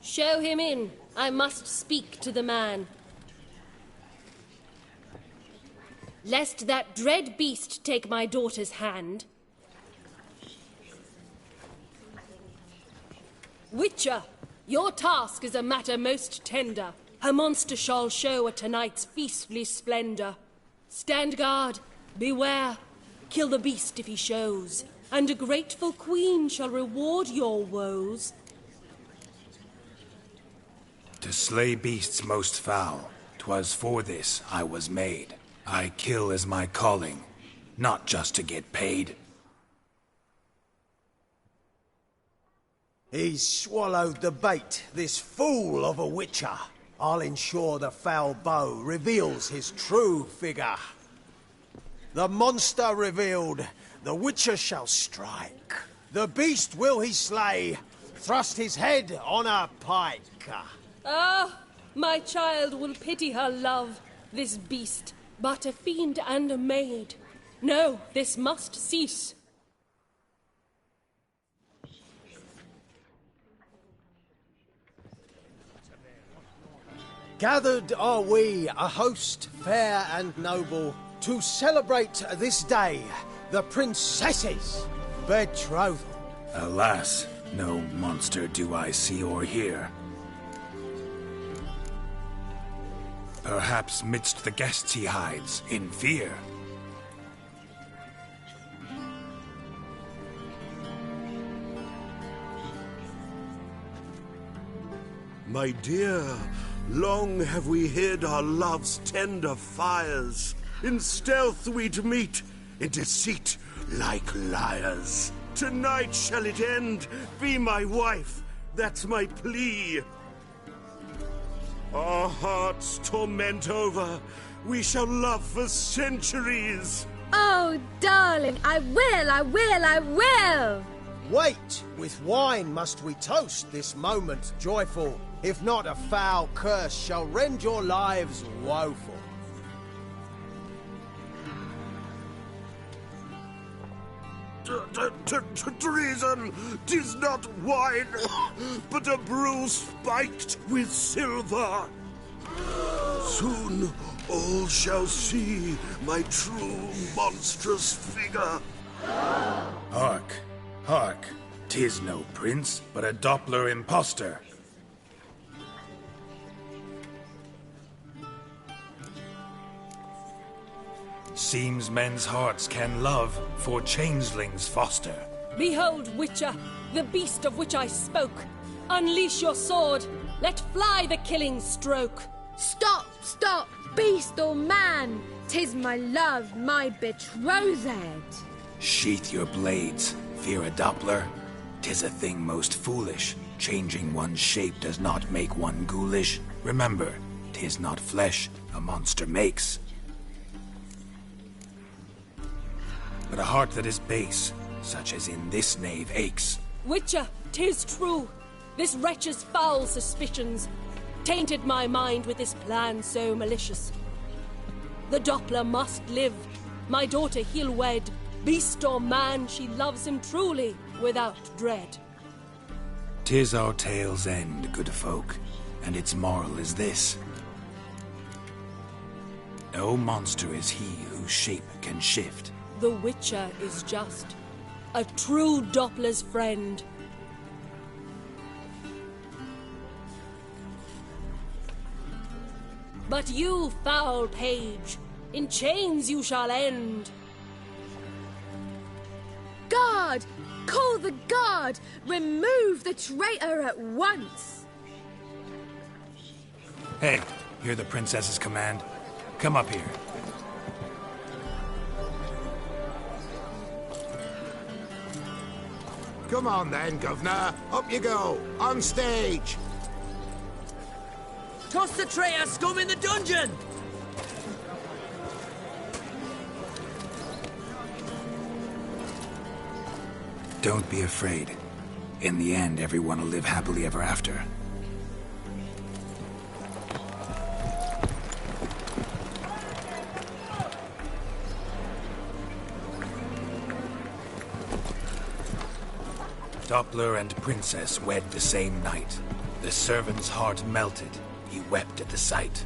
Show him in. I must speak to the man. Lest that dread beast take my daughter's hand. Witcher, your task is a matter most tender. Her monster shall show at tonight's feastly splendor. Stand guard, beware, kill the beast if he shows, and a grateful queen shall reward your woes. To slay beasts most foul, 'twas for this I was made. I kill as my calling, not just to get paid. He's swallowed the bait, this fool of a Witcher. I'll ensure the foul bow reveals his true figure. The monster revealed, the Witcher shall strike. The beast will he slay, thrust his head on a pike. Ah, my child will pity her love, this beast, but a fiend and a maid. No, this must cease. Gathered are we, a host fair and noble, to celebrate this day, the princess's betrothal. Alas, no monster do I see or hear. Perhaps midst the guests he hides, in fear. My dear, long have we hid our love's tender fires. In stealth we'd meet, in deceit like liars. Tonight shall it end, be my wife, that's my plea. Our hearts torment over, we shall love for centuries. Oh, darling, I will! Wait, with wine must we toast this moment joyful. If not, a foul curse shall rend your lives woeful. Treason! 'Tis not wine, but a brew spiked with silver. Soon all shall see my true monstrous figure. Hark, hark. 'Tis no prince, but a Doppler impostor. Seems men's hearts can love, for changelings foster. Behold, Witcher, the beast of which I spoke. Unleash your sword. Let fly the killing stroke. Stop, stop, beast or man. 'Tis my love, my betrothed. Sheath your blades, fear a Doppler. 'Tis a thing most foolish. Changing one's shape does not make one ghoulish. Remember, 'tis not flesh a monster makes, but a heart that is base, such as in this knave aches. Witcher, 'tis true. This wretch's foul suspicions tainted my mind with this plan so malicious. The Doppler must live. My daughter he'll wed. Beast or man, she loves him truly, without dread. 'Tis our tale's end, good folk, and its moral is this. No monster is he whose shape can shift. The Witcher is just a true Doppler's friend. But you, foul page, in chains you shall end. Guard! Call the guard! Remove the traitor at once! Hey, hear the princess's command? Come up here. Come on then, Governor. Up you go. On stage. Toss the traitor scum in the dungeon! Don't be afraid. In the end, everyone will live happily ever after. Doppler and princess wed the same night. The servant's heart melted. He wept at the sight.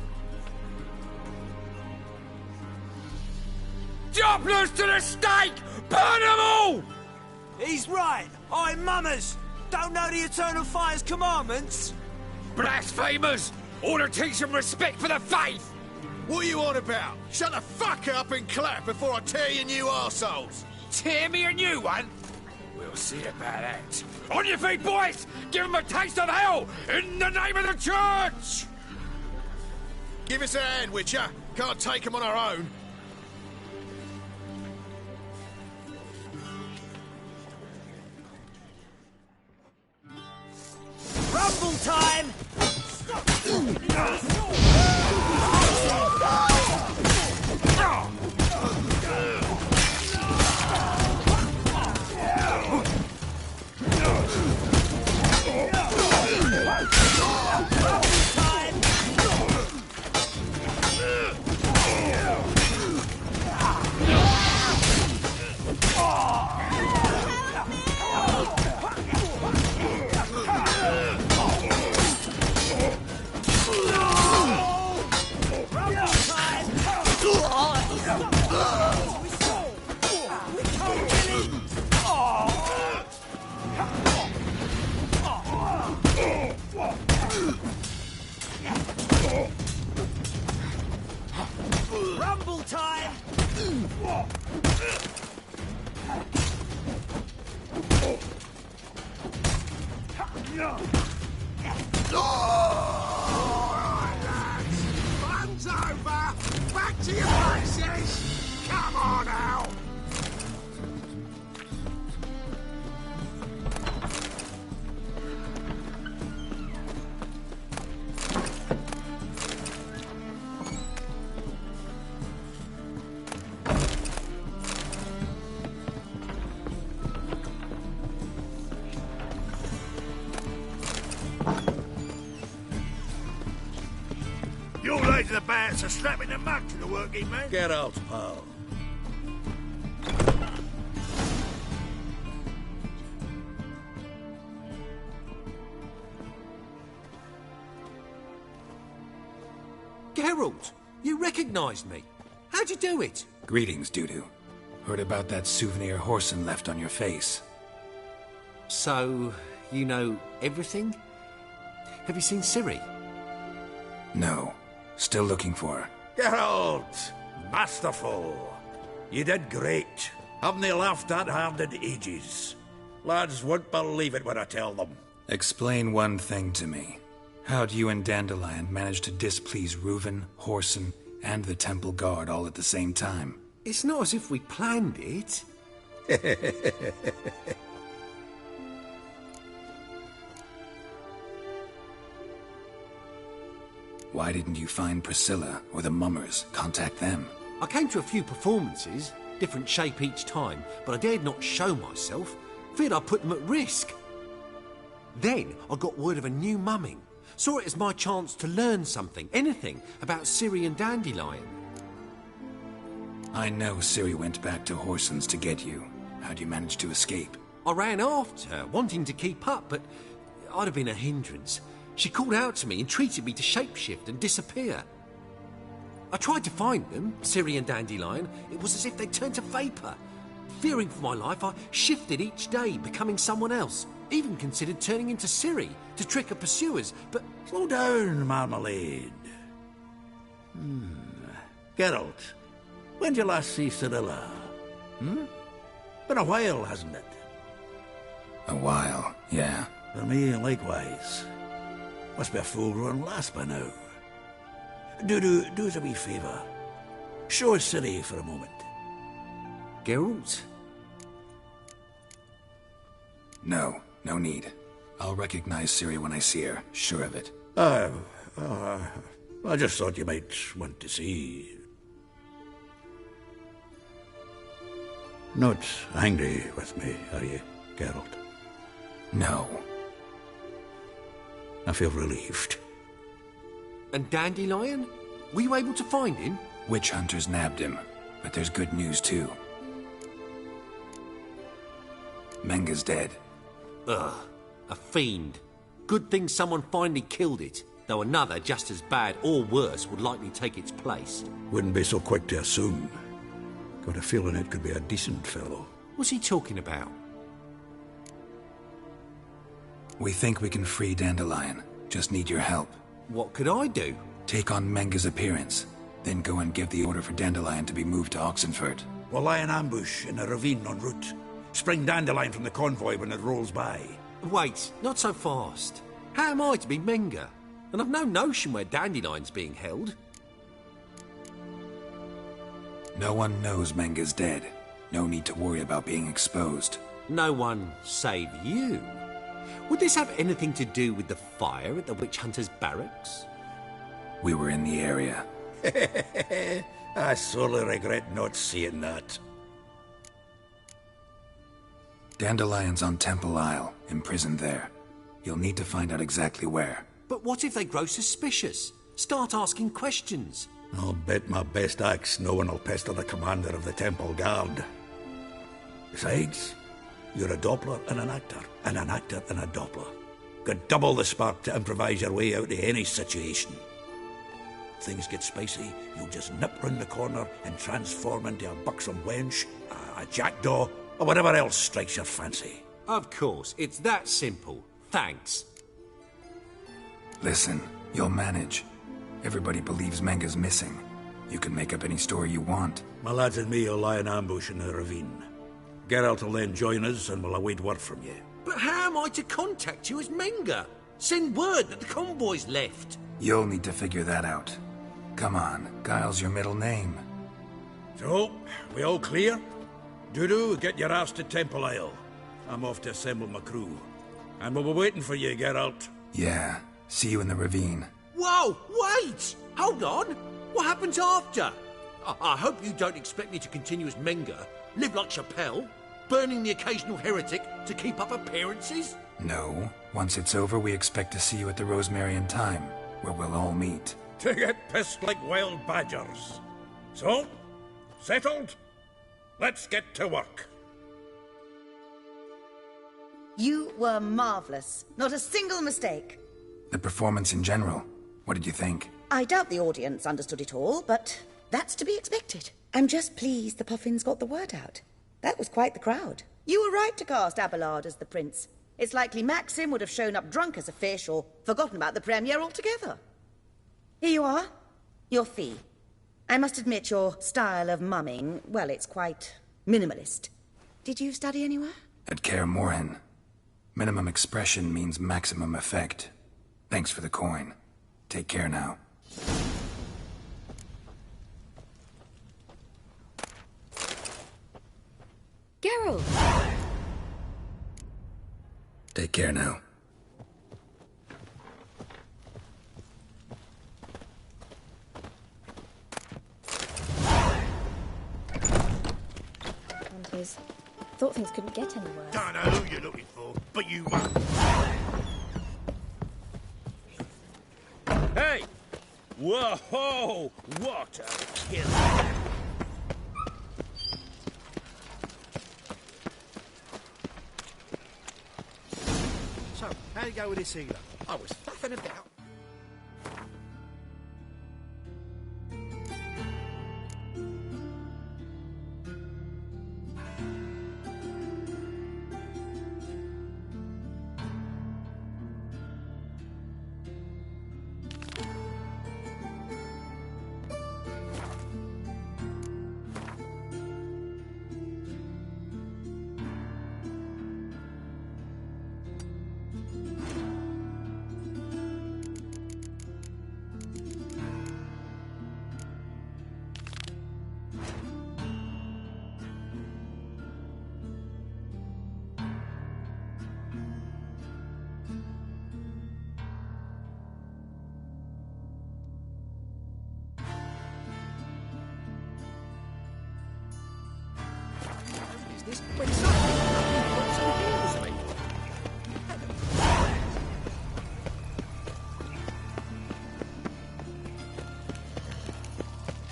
Dopplers to the stake! Burn them all! He's right. I'm mummers. Don't know the Eternal Fire's commandments. Blasphemers! Order teach them respect for the faith! What are you on about? Shut the fuck up and clap before I tear you new arseholes! Tear me a new one? We'll see about that. On your feet, boys! Give them a taste of hell in the name of the church! Give us a hand, Witcher. Can't take them on our own. Rumble time! Rumble time! Fun's over! Back to your places! Come on out! Your lads and the bats are slapping the mug to the working man. Get out, pal. Geralt! You recognised me. How'd you do it? Greetings, Dudu. Heard about that souvenir Whoreson left on your face. So, you know everything? Have you seen Ciri? No. Still looking for her. Geralt! Masterful! You did great. Haven't they laughed that hard in ages? Lads won't believe it when I tell them. Explain one thing to me. How'd you and Dandelion manage to displease Reuven, Whoreson, and the Temple Guard all at the same time? It's not as if we planned it. Why didn't you find Priscilla or the Mummers? Contact them. I came to a few performances, different shape each time, but I dared not show myself. Feared I'd put them at risk. Then I got word of a new mumming. Saw it as my chance to learn something, anything, about Ciri and Dandelion. I know Ciri went back to Whoreson's to get you. How'd you manage to escape? I ran after her, wanting to keep up, but I'd have been a hindrance. She called out to me and treated me to shapeshift and disappear. I tried to find them, Ciri and Dandelion. It was as if they'd turned to vapour. Fearing for my life, I shifted each day, becoming someone else. Even considered turning into Ciri to trick her pursuers, but... Slow down, Marmalade. Geralt, when did you last see Cirilla? Been a while, hasn't it? A while, yeah. For me, likewise. Must be a full-grown lass by now. Do us a wee favour. Show us Ciri for a moment. Geralt? No need. I'll recognize Ciri when I see her, sure of it. I just thought you might want to see. Not angry with me, are you, Geralt? No. I feel relieved. And Dandelion? Were you able to find him? Witch hunters nabbed him, but there's good news too. Menga's dead. Ugh, a fiend. Good thing someone finally killed it, though another just as bad or worse would likely take its place. Wouldn't be so quick to assume. Got a feeling it could be a decent fellow. What's he talking about? We think we can free Dandelion. Just need your help. What could I do? Take on Menga's appearance, then go and give the order for Dandelion to be moved to Oxenfurt. We'll lie in ambush in a ravine en route. Spring Dandelion from the convoy when it rolls by. Wait, not so fast. How am I to be Menga? And I've no notion where Dandelion's being held. No one knows Menga's dead. No need to worry about being exposed. No one save you. Would this have anything to do with the fire at the witch hunters' barracks? We were in the area. I sorely regret not seeing that. Dandelion's on Temple Isle, imprisoned there. You'll need to find out exactly where. But what if they grow suspicious? Start asking questions? I'll bet my best axe no one will pester the commander of the Temple Guard. Besides, you're a Doppler and an actor and a Doppler. Got double the spark to improvise your way out of any situation. Things get spicy, you'll just nip round the corner and transform into a buxom wench, a jackdaw, or whatever else strikes your fancy. Of course, it's that simple. Thanks. Listen, you'll manage. Everybody believes Menga's missing. You can make up any story you want. My lads and me will lie in ambush in the ravine. Geralt will then join us and we'll await word from you. But how am I to contact you as Menga? Send word that the convoy's left. You'll need to figure that out. Come on, Guile's your middle name. So, we all clear? Dudu, get your ass to Temple Isle. I'm off to assemble my crew. And we'll be waiting for you, Geralt. Yeah, see you in the ravine. Whoa, wait! Hold on! What happens after? I hope you don't expect me to continue as Menga, live like Chappelle, burning the occasional heretic to keep up appearances? No. Once it's over, we expect to see you at the Rosemary Time, where we'll all meet. To get pissed like wild badgers. So, settled? Let's get to work. You were marvelous. Not a single mistake. The performance in general, what did you think? I doubt the audience understood it all, but that's to be expected. I'm just pleased the Puffins got the word out. That was quite the crowd. You were right to cast Abelard as the prince. It's likely Maxim would have shown up drunk as a fish or forgotten about the premiere altogether. Here you are. Your fee. I must admit your style of mumming, well, it's quite minimalist. Did you study anywhere? At Kaer Morhen. Minimum expression means maximum effect. Thanks for the coin. Take care now. Geralt! Take care now. Thought things couldn't get any worse. Don't know who you're looking for, but you won't. Hey! Whoa! What a kill! So, how'd it go with this healer? I was faffing about. This when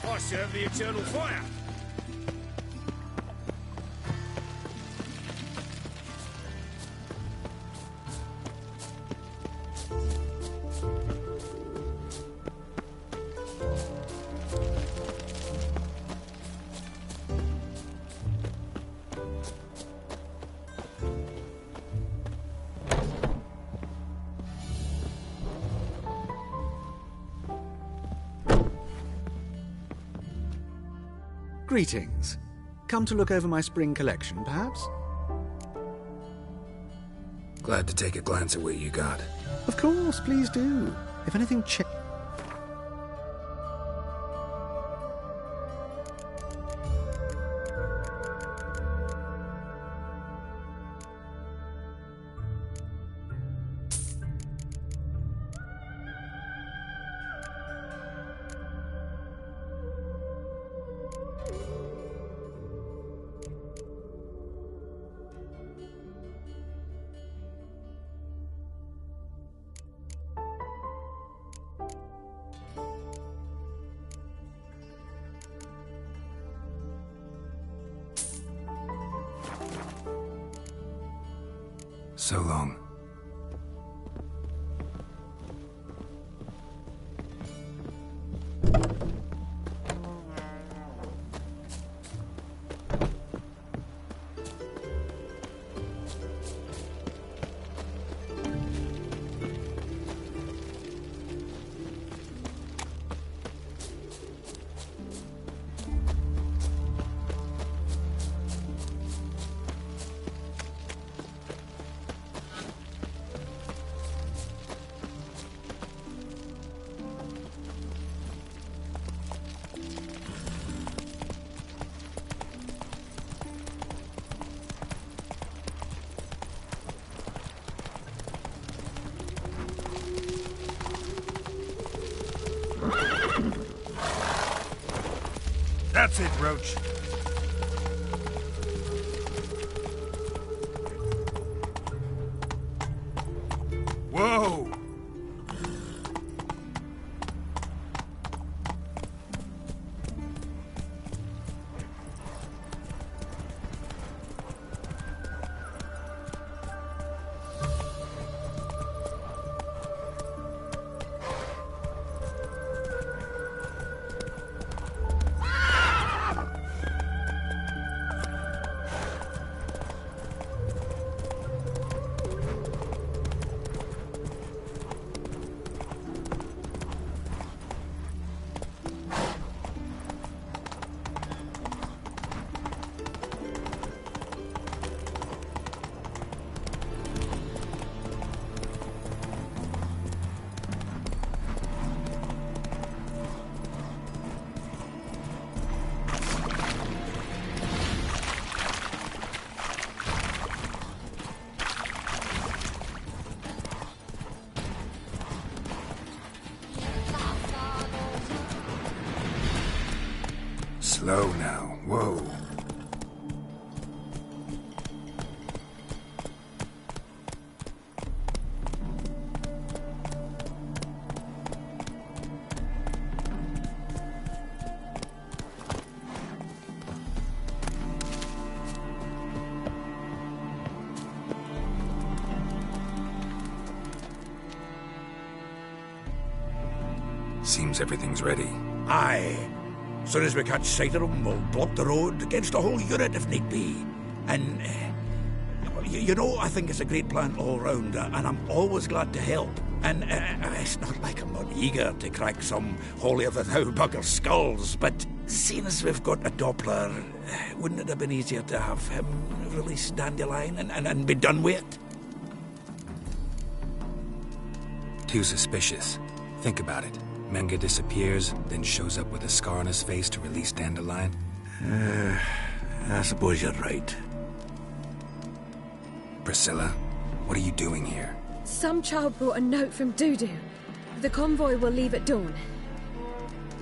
I serve the eternal fire. Greetings. Come to look over my spring collection, perhaps? Glad to take a glance at what you got. Of course, please do. If anything So long. That's it, Roach. Whoa! Slow now. Whoa. Seems everything's ready. Aye. Soon as we catch sight of them, we'll block the road against a whole unit if need be. And, you know, I think it's a great plan all round, and I'm always glad to help. And it's not like I'm not eager to crack some holier-than-thou bugger's skulls, but seeing as we've got a Doppler, wouldn't it have been easier to have him release Dandelion and be done with it? Too suspicious. Think about it. Menge disappears, then shows up with a scar on his face to release Dandelion. I suppose you're right. Priscilla, what are you doing here? Some child brought a note from Dudu. The convoy will leave at dawn.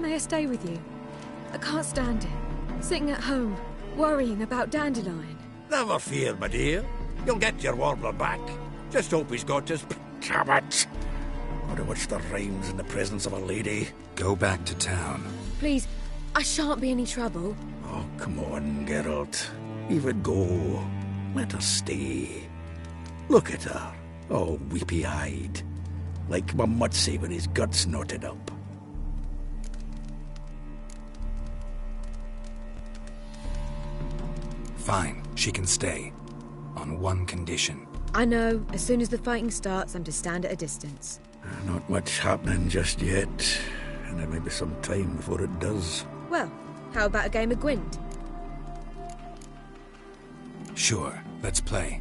May I stay with you? I can't stand it. Sitting at home, worrying about Dandelion. Never fear, my dear. You'll get your warbler back. Just hope he's got his... Damn it! Gotta watch the rhymes in the presence of a lady. Go back to town. Please, I shan't be any trouble. Oh, come on, Geralt. Even go. Let her stay. Look at her. Oh, weepy-eyed. Like Mamutsi with his guts knotted up. Fine, she can stay. On one condition. I know, as soon as the fighting starts, I'm to stand at a distance. Not much happening just yet. And there may be some time before it does. Well, how about a game of Gwent? Sure, let's play.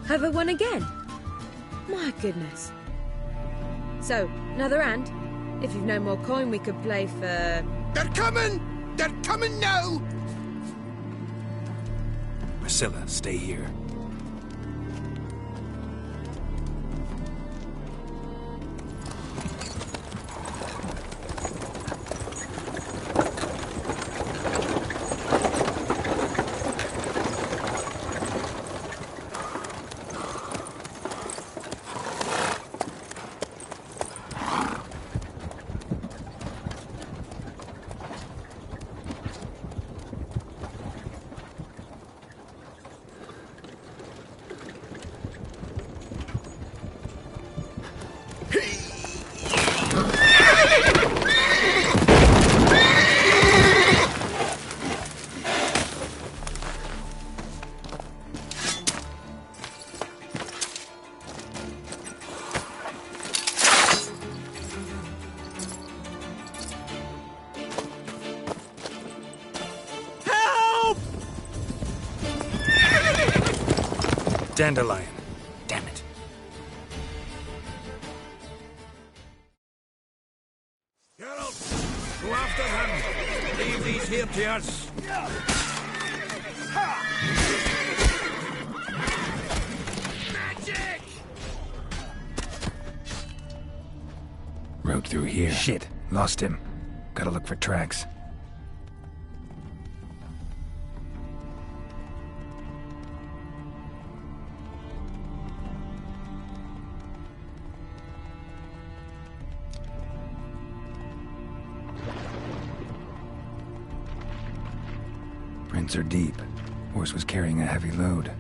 Have I won again? My goodness. So, another hand? If you've no more coin, we could play for... They're coming! They're coming now! Priscilla, stay here. Dandelion. Damn it. Geralt, go after him. Leave these here to us. Magic! Road through here. Shit. Lost him. Gotta look for tracks. Prints are deep. Horse was carrying a heavy load.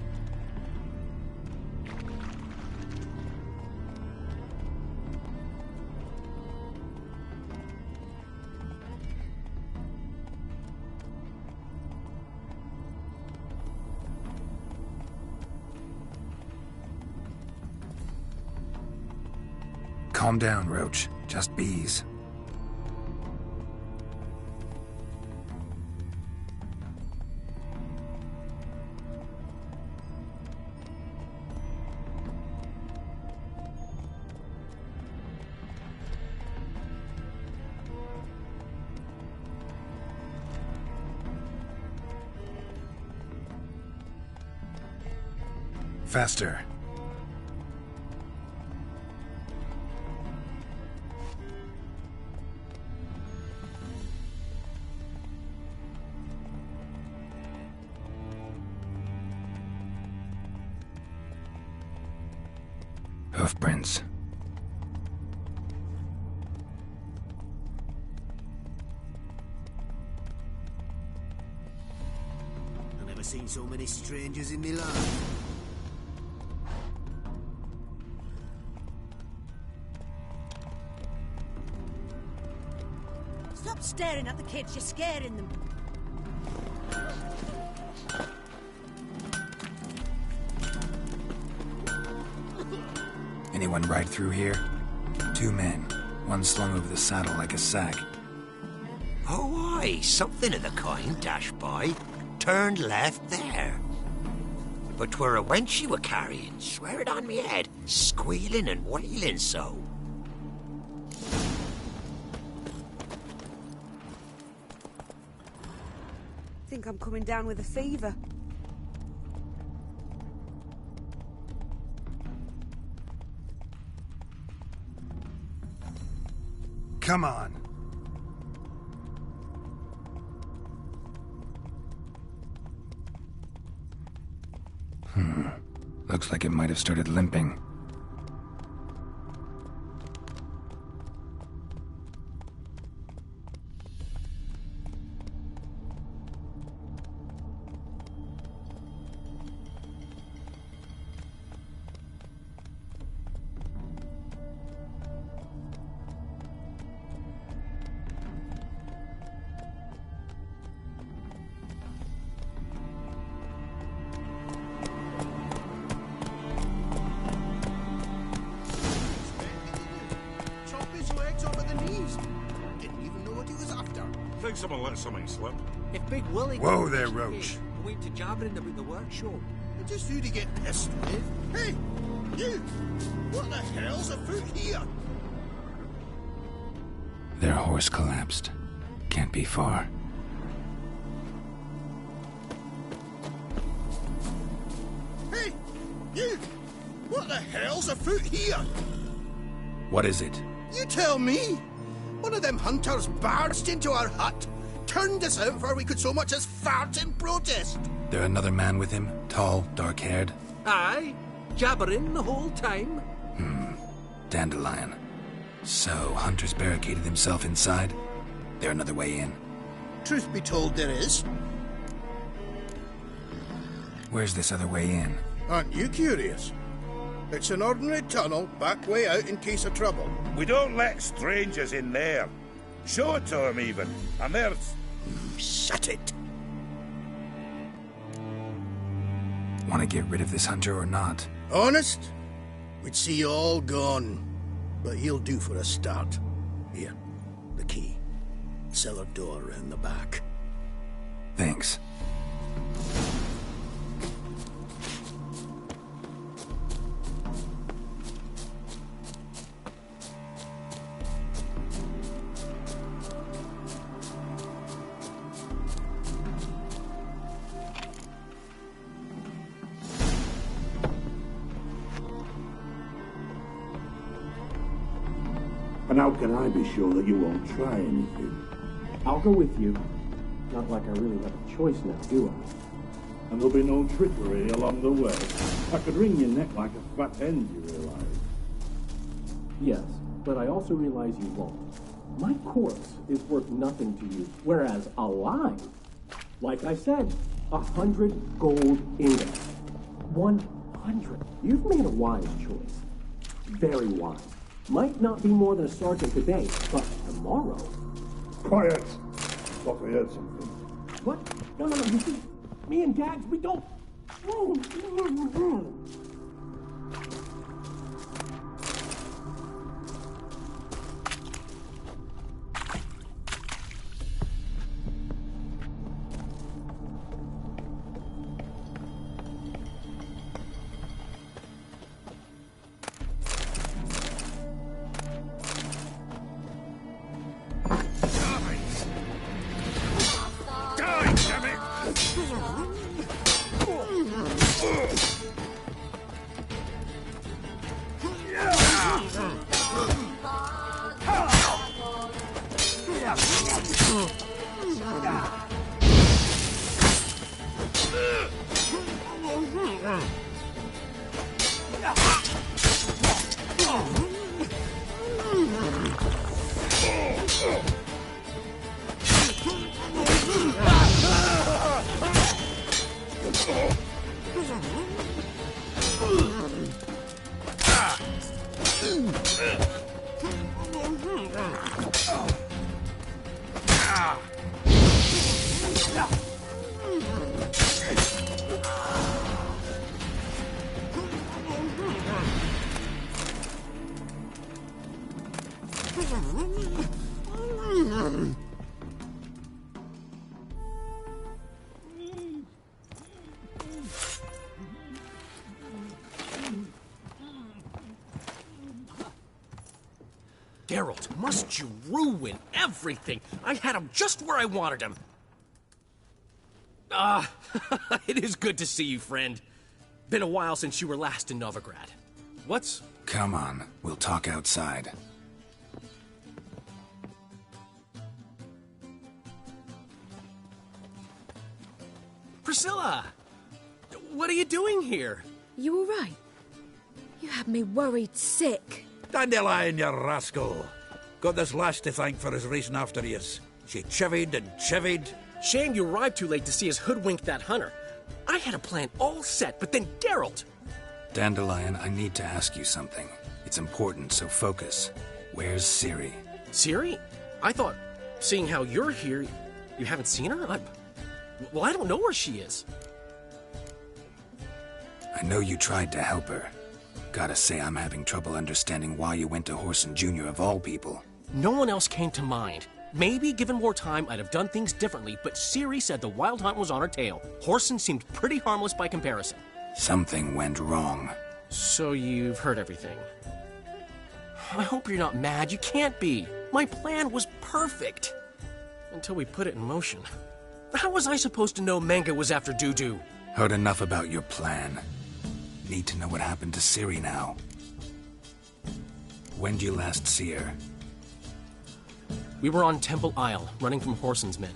Calm down, Roach. Just bees. Faster. Hoofprints. I've never seen so many strangers in my life. Stop staring at the kids, you're scaring them. Anyone ride through here? 2 men. One slung over the saddle like a sack. Oh, aye, something of the kind dashed by. Turned left there. But 'twere a wench you were carrying, swear it on me head, squealing and wailing so. Think I'm coming down with a fever. Come on. Looks like it might have started limping. Think someone let something slip. If Big Willie... Whoa there, Roach. Went to jabbering about the workshop. Just who to get pissed with. Hey, you! What the hell's afoot here? Their horse collapsed. Can't be far. Hey, you! What the hell's afoot here? What is it? You tell me! One of them hunters barged into our hut, turned us out before we could so much as fart in protest. There another man with him? Tall, dark-haired? Aye, jabbering the whole time. Dandelion. So, Hunter's barricaded himself inside? There another way in? Truth be told, there is. Where's this other way in? Aren't you curious? It's an ordinary tunnel, back way out in case of trouble. We don't let strangers in there. Show it to them, even. And there's... Shut it. Want to get rid of this hunter or not? Honest? We'd see you all gone. But he'll do for a start. Here, the key. Cellar door round the back. Thanks. And how can I be sure that you won't try anything? I'll go with you. Not like I really have a choice now, do I? And there'll be no trickery along the way. I could wring your neck like a fat hen, you realize? Yes, but I also realize you won't. My corpse is worth nothing to you, whereas alive, like I said, 100 gold ingots. 100. You've made a wise choice. Very wise. Might not be more than a sergeant today, but tomorrow... Quiet! Thought we heard something. What? No, you see, me and Dags, we don't... Geralt, must you ruin everything? I had him just where I wanted him. It is good to see you, friend. Been a while since you were last in Novigrad. What's... Come on, we'll talk outside. Priscilla! What are you doing here? You all right? You had me worried sick. Dandelion, you rascal. Got this lass to thank for his racing after yous. She chivied and chivied. Shame you arrived too late to see us hoodwink that hunter. I had a plan all set, but then Geralt... Dandelion, I need to ask you something. It's important, so focus. Where's Ciri? Ciri? I thought, seeing how you're here, you haven't seen her? Well, I don't know where she is. I know you tried to help her. Gotta say, I'm having trouble understanding why you went to Whoreson Jr. of all people. No one else came to mind. Maybe, given more time, I'd have done things differently, but Ciri said the Wild Hunt was on her tail. Whoreson seemed pretty harmless by comparison. Something went wrong. So you've heard everything. I hope you're not mad. You can't be. My plan was perfect. Until we put it in motion. How was I supposed to know Manga was after Dudu? Heard enough about your plan. Need to know what happened to Ciri now. When'd you last see her? We were on Temple Isle, running from Whoreson's men.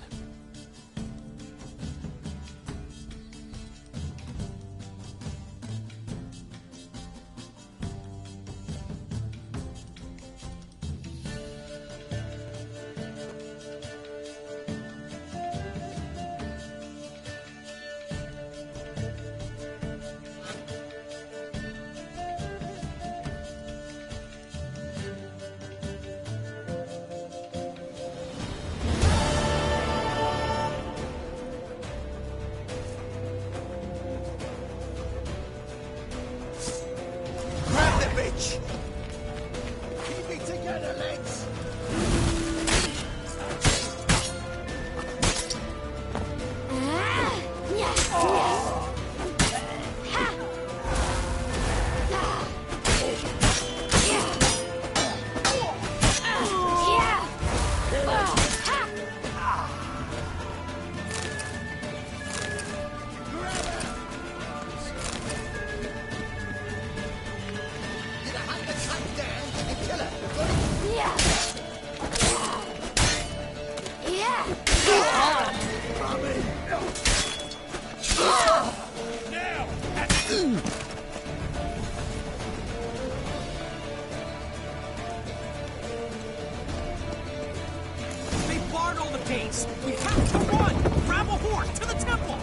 We have to run! Grab a horse to the temple!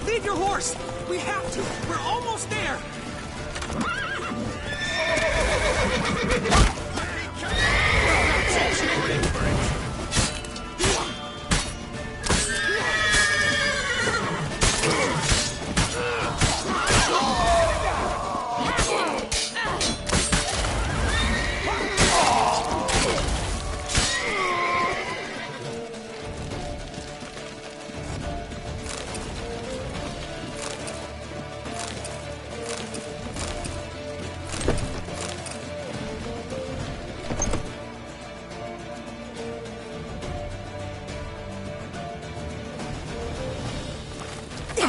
Leave your horse! We have to! We're almost there!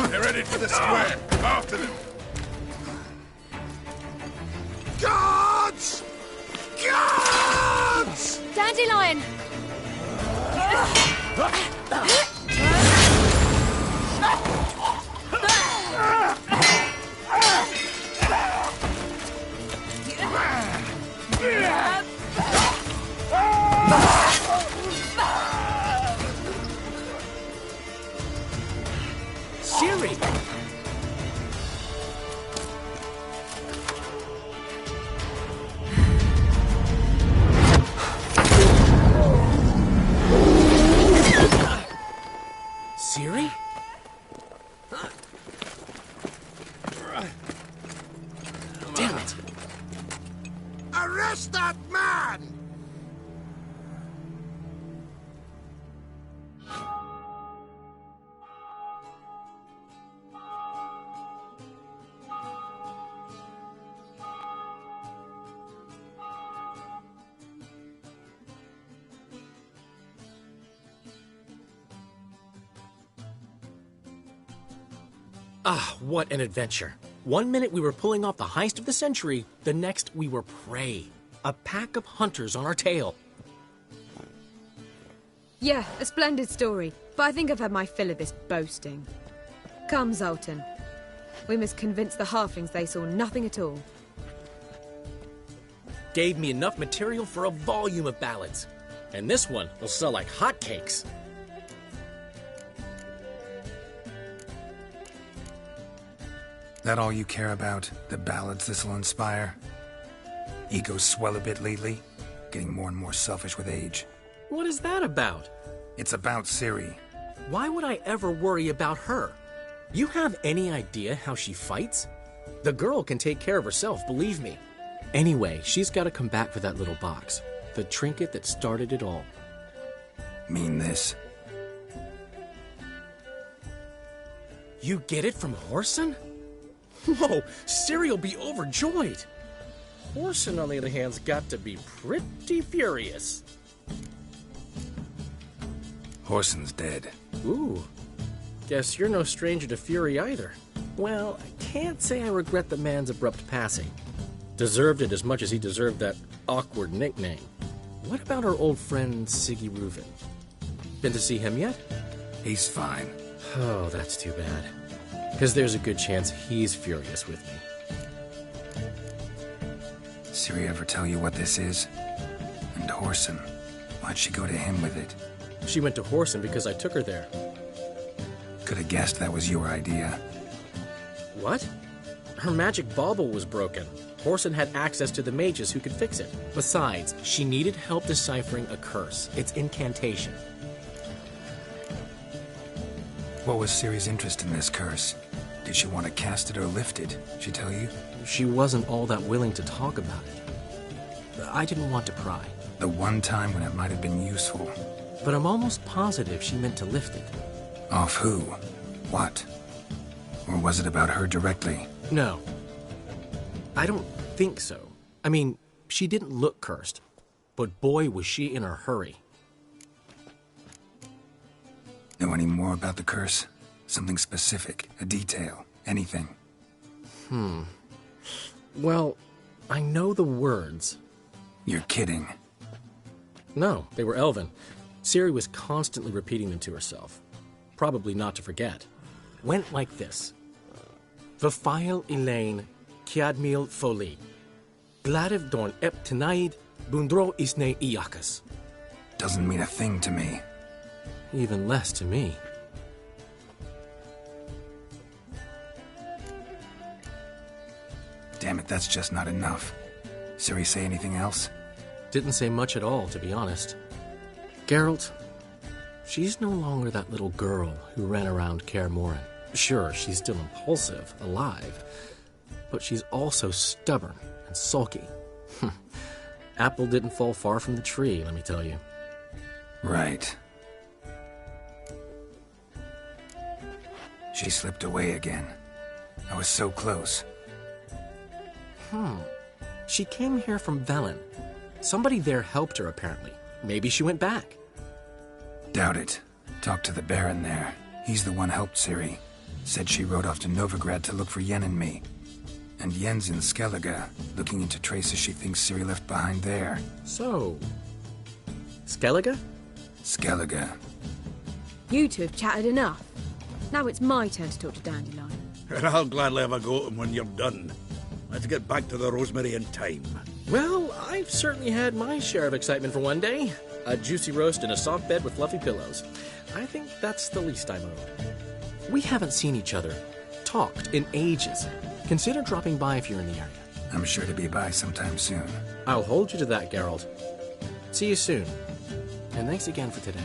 They're ready for the square. After them. Guards! Guards! Dandelion! Ciri! Ciri? Damn it! Arrest that man! Ah, what an adventure. 1 minute we were pulling off the heist of the century, the next we were prey. A pack of hunters on our tail. Yeah, a splendid story, but I think I've had my fill of this boasting. Come, Zoltan. We must convince the halflings they saw nothing at all. Gave me enough material for a volume of ballads. And this one will sell like hotcakes. That all you care about? The ballads this'll inspire? Ego swell a bit lately? Getting more and more selfish with age. What is that about? It's about Ciri. Why would I ever worry about her? You have any idea how she fights? The girl can take care of herself, believe me. Anyway, she's got to come back for that little box. The trinket that started it all. Mean this? You get it from Whoreson? Whoa, Ciri'll be overjoyed. Whoreson, on the other hand, has got to be pretty furious. Whoreson's dead. Ooh. Guess you're no stranger to fury either. Well, I can't say I regret the man's abrupt passing. Deserved it as much as he deserved that awkward nickname. What about our old friend Siggy Reuven? Been to see him yet? He's fine. Oh, that's too bad. Because there's a good chance he's furious with me. Ciri ever tell you what this is? And Whoreson, why'd she go to him with it? She went to Whoreson because I took her there. Could have guessed that was your idea. What? Her magic bauble was broken. Whoreson had access to the mages who could fix it. Besides, she needed help deciphering a curse. It's incantation. What was Ciri's interest in this curse? Did she want to cast it or lift it? She tell you? She wasn't all that willing to talk about it. I didn't want to pry. The one time when it might have been useful. But I'm almost positive she meant to lift it. Off who? What? Or was it about her directly? No. I don't think so. I mean, she didn't look cursed. But boy, was she in a hurry. Know any more about the curse? Something specific, a detail, anything? Well, I know the words. You're kidding. No, they were Elven. Ciri was constantly repeating them to herself. Probably not to forget. Went like this. Vafile Elaine, Kiadmil Foli. Gladiv Dorn Ep Tenaid, Bundro Isne Iakas. Doesn't mean a thing to me. Even less to me. Damn it, that's just not enough. Ciri say anything else? Didn't say much at all, to be honest. Geralt, she's no longer that little girl who ran around Kaer Morhen. Sure, she's still impulsive, alive, but she's also stubborn and sulky. Apple didn't fall far from the tree, let me tell you. Right. She slipped away again. I was so close. She came here from Velen. Somebody there helped her, apparently. Maybe she went back. Doubt it. Talked to the Baron there. He's the one helped Ciri. Said she rode off to Novigrad to look for Yen and me. And Yen's in Skellige, looking into traces she thinks Ciri left behind there. So... Skellige? Skellige. You two have chatted enough. Now it's my turn to talk to Dandelion. And I'll gladly have a go at him when you're done. Let's get back to the Rosemary in time. Well, I've certainly had my share of excitement for one day. A juicy roast in a soft bed with fluffy pillows. I think that's the least I'm owed. We haven't seen each other, talked in ages. Consider dropping by if you're in the area. I'm sure to be by sometime soon. I'll hold you to that, Geralt. See you soon. And thanks again for today.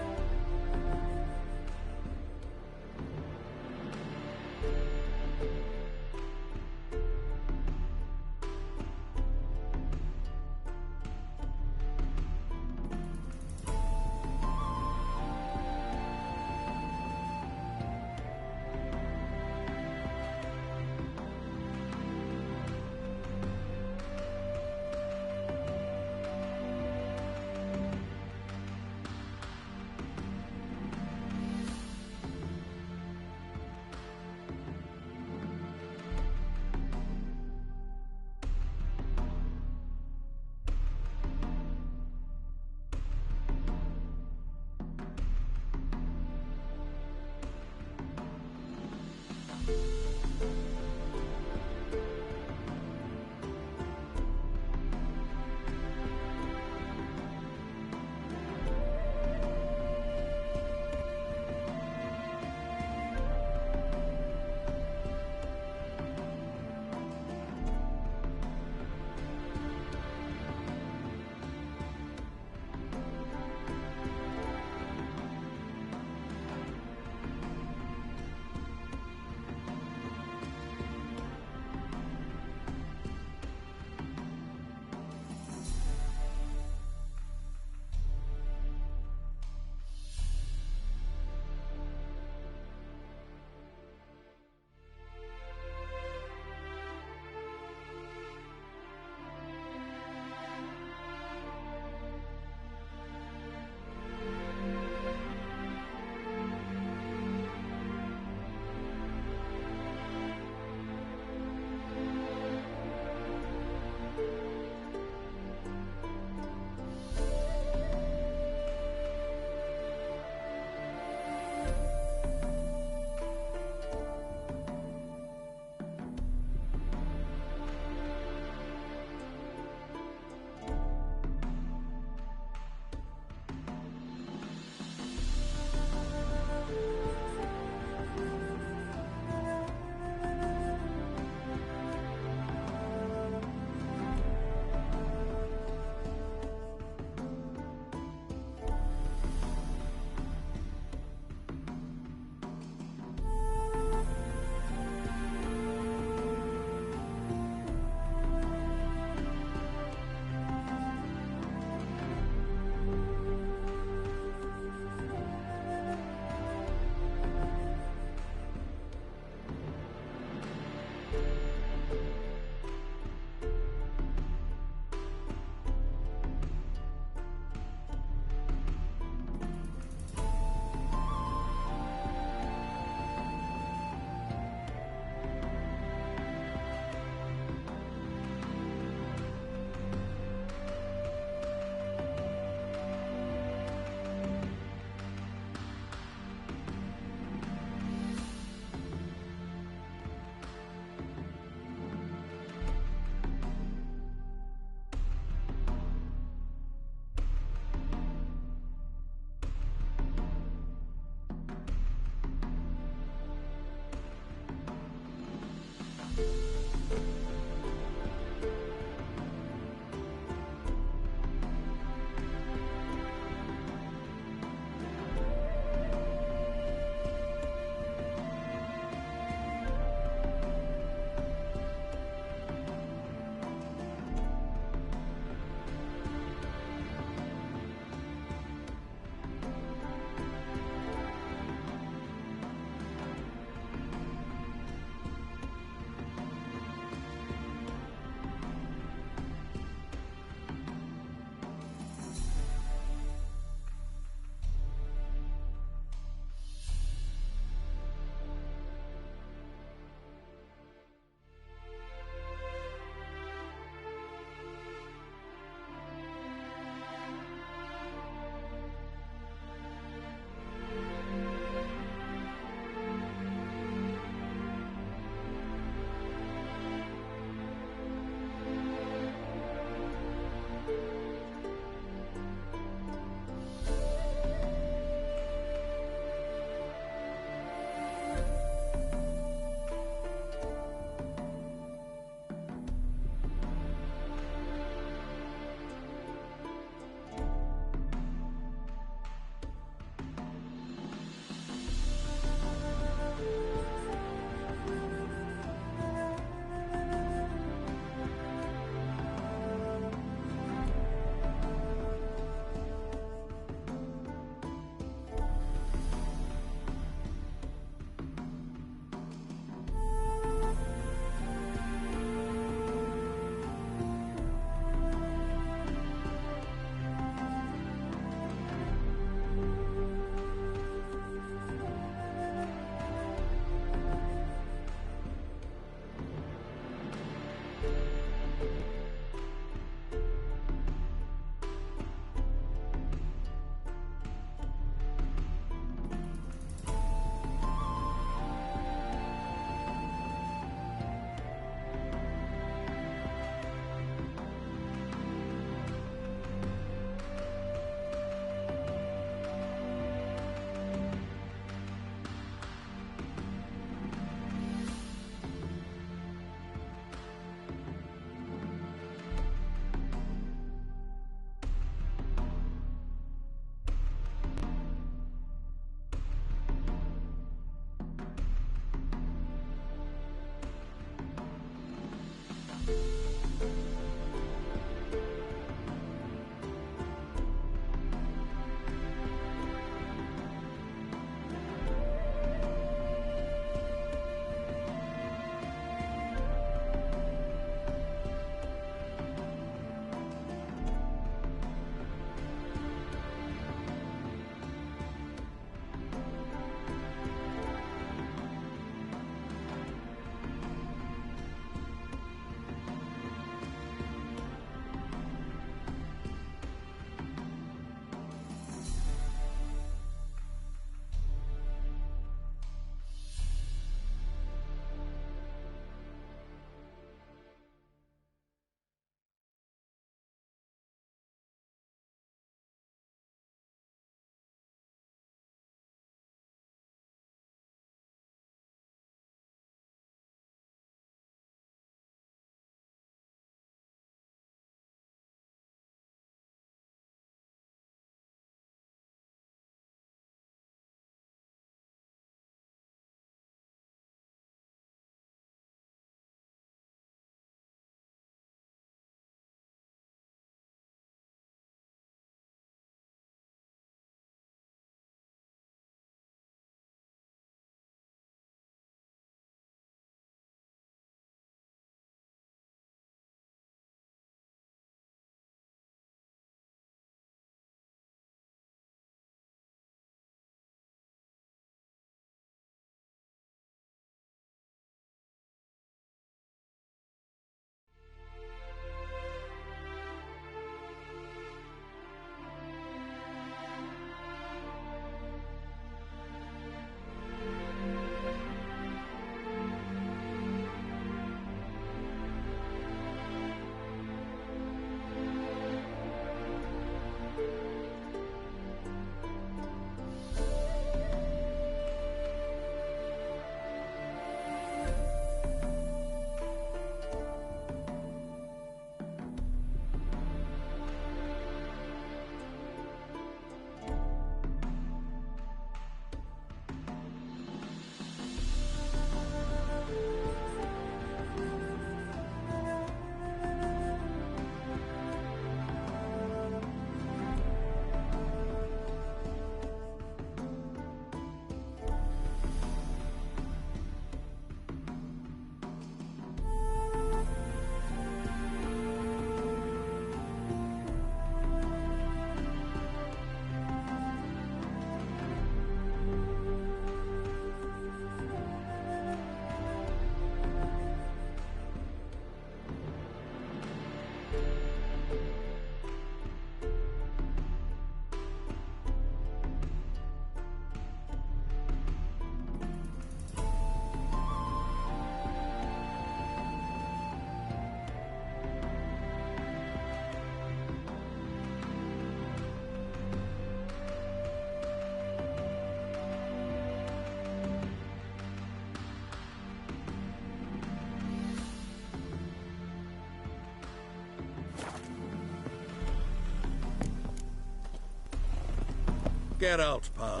Get out, pal.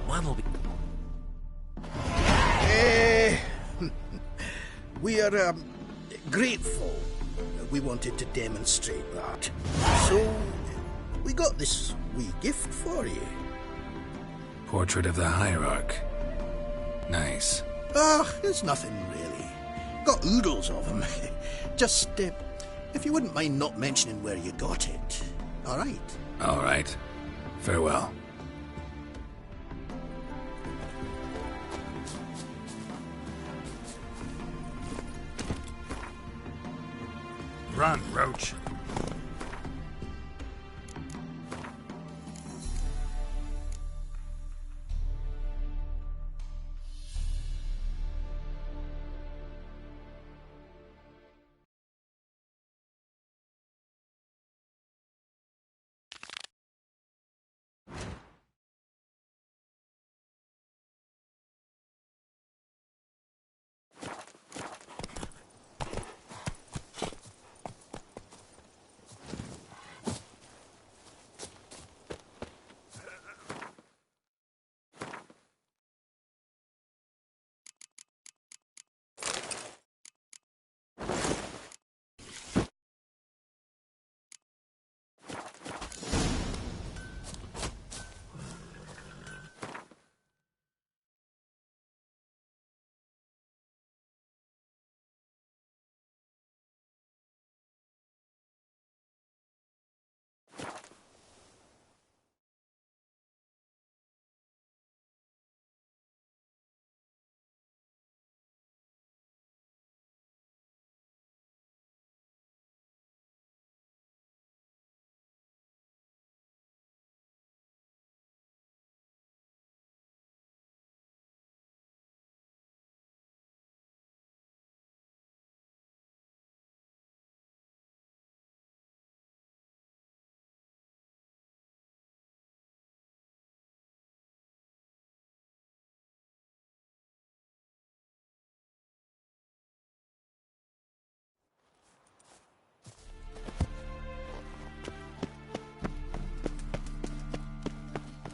One will be... We are grateful. We wanted to demonstrate that. So, we got this wee gift for you. Portrait of the Hierarch. Nice. It's nothing really. Got oodles of them. Just, if you wouldn't mind not mentioning where you got it. All right? All right. Farewell. Run, Roach.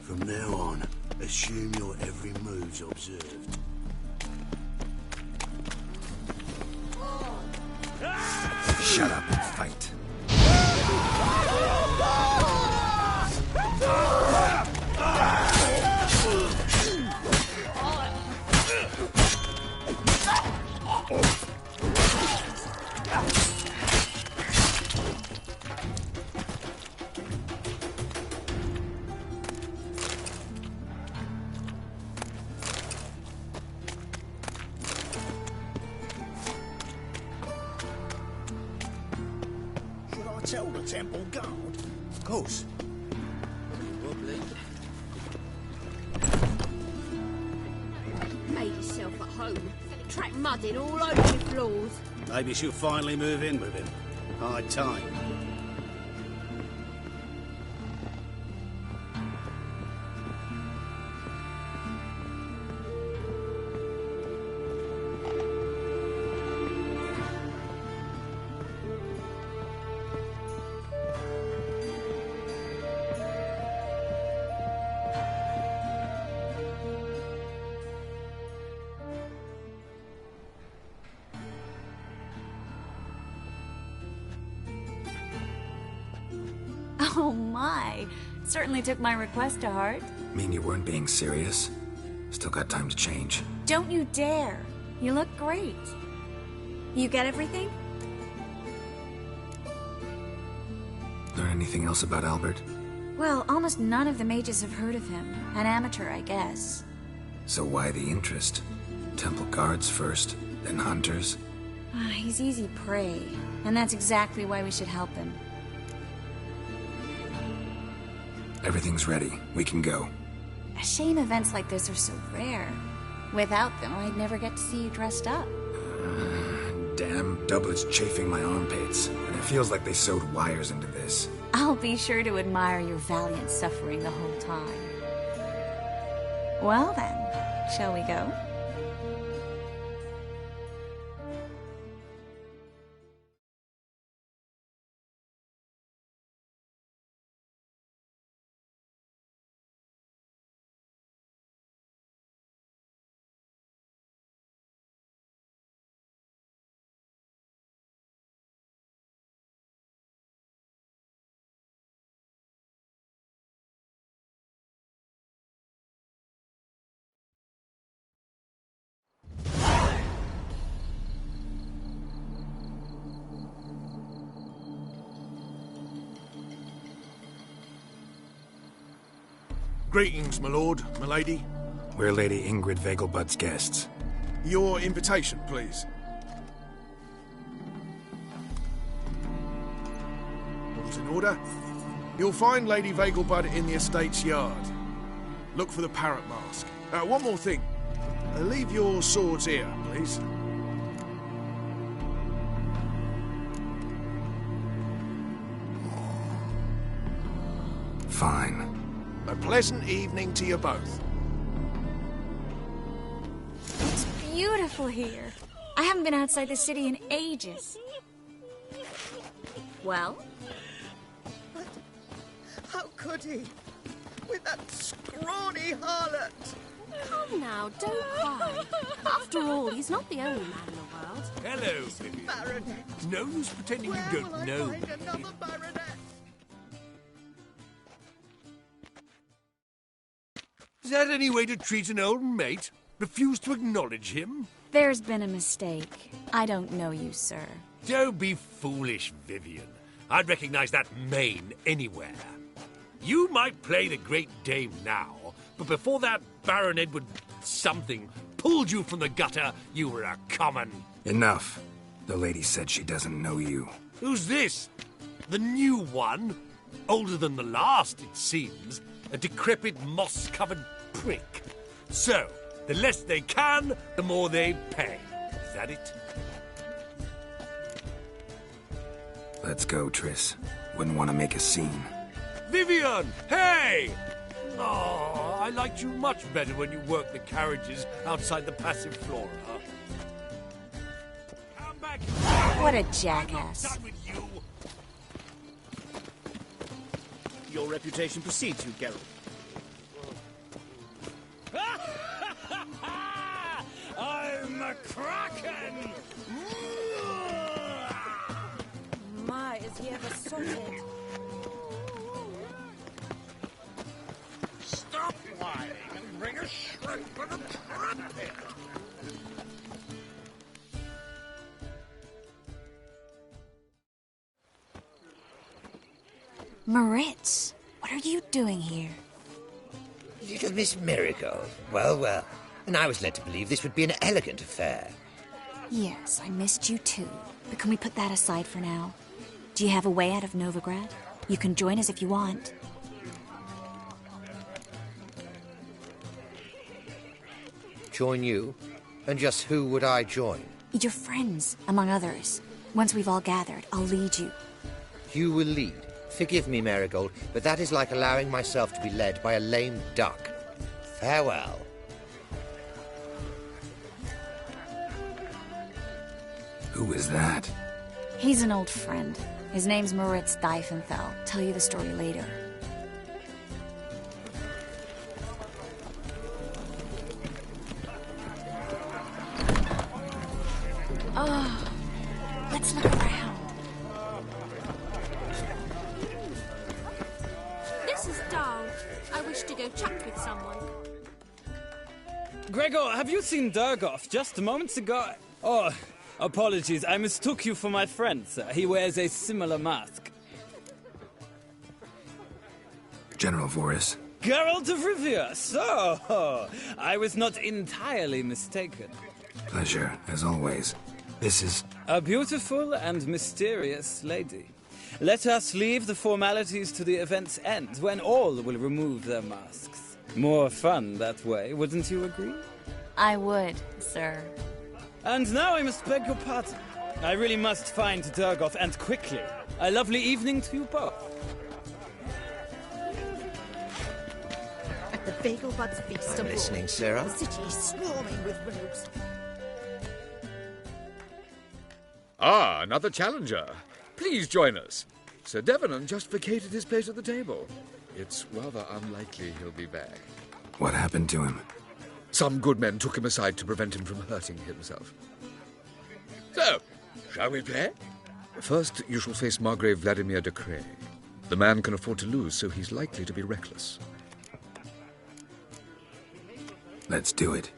From now on, assume your every move's observed. Shut up and fight. Tell the temple guard? Of course. Made yourself at home. Track mudding all over your floors. Maybe she'll finally move in with him. High time. Oh my, certainly took my request to heart. Mean you weren't being serious? Still got time to change. Don't you dare. You look great. You get everything? Learn anything else about Albert? Well, almost none of the mages have heard of him. An amateur, I guess. So why the interest? Temple guards first, then hunters? He's easy prey, and that's exactly why we should help him. Everything's ready. We can go. A shame events like this are so rare. Without them, I'd never get to see you dressed up. Damn doublets chafing my armpits, and it feels like they sewed wires into this. I'll be sure to admire your valiant suffering the whole time. Well then, shall we go? Greetings, my lord, my lady. We're Lady Ingrid Vegelbud's guests. Your invitation, please. All's in order. You'll find Lady Vegelbud in the estate's yard. Look for the parrot mask. One more thing. Leave your swords here, please. Fine. A pleasant evening to you both. It's beautiful here. I haven't been outside the city in ages. Well? How could he? With that scrawny harlot! Come now, don't cry. After all, he's not the only man in the world. Hello, Vivian. Baronet! No use pretending Where you don't will I know. find another baronet? Is that any way to treat an old mate? Refuse to acknowledge him? There's been a mistake. I don't know you, sir. Don't be foolish, Vivian. I'd recognize that mane anywhere. You might play the Great Dame now, but before that Baron Edward something pulled you from the gutter, you were a common... Enough. The lady said she doesn't know you. Who's this? The new one? Older than the last, it seems. A decrepit, moss-covered prick. So, the less they can, the more they pay. Is that it? Let's go, Triss. Wouldn't want to make a scene. Vivian! Hey! Oh, I liked you much better when you worked the carriages outside the passive flora. Come back! What a jackass. I'm not done with you. Your reputation precedes you, Geralt. I'm a kraken! My, is he ever sorted? Stop whining and bring a shrimp and a crab here. Moritz, what are you doing here? Little Miss Marigold. Well, well. And I was led to believe this would be an elegant affair. Yes, I missed you too. But can we put that aside for now? Do you have a way out of Novigrad? You can join us if you want. Join you? And just who would I join? Your friends, among others. Once we've all gathered, I'll lead you. You will lead. Forgive me, Marigold, but that is like allowing myself to be led by a lame duck. Farewell. Who is that? He's an old friend. His name's Moritz Diefenthal. Tell you the story later. Oh, let's look around. This is dull. I wish to go chat with someone. Gregor, have you seen Durgoff just moments ago? Oh, apologies. I mistook you for my friend, sir. He wears a similar mask. General Voris. Geralt of Rivia. So, I was not entirely mistaken. Pleasure, as always. This is... A beautiful and mysterious lady. Let us leave the formalities to the event's end, when all will remove their masks. More fun that way, wouldn't you agree? I would, sir. And now I must beg your pardon. I really must find Durgoff, and quickly. A lovely evening to you both. At the Vegelbud's feast I'm listening, Sarah. The city is swarming with rogues. Ah, another challenger. Please join us. Sir Devenant just vacated his place at the table. It's rather unlikely he'll be back. What happened to him? Some good men took him aside to prevent him from hurting himself. So, shall we play? First, you shall face Margrave Vladimir de Cray. The man can afford to lose, so he's likely to be reckless. Let's do it.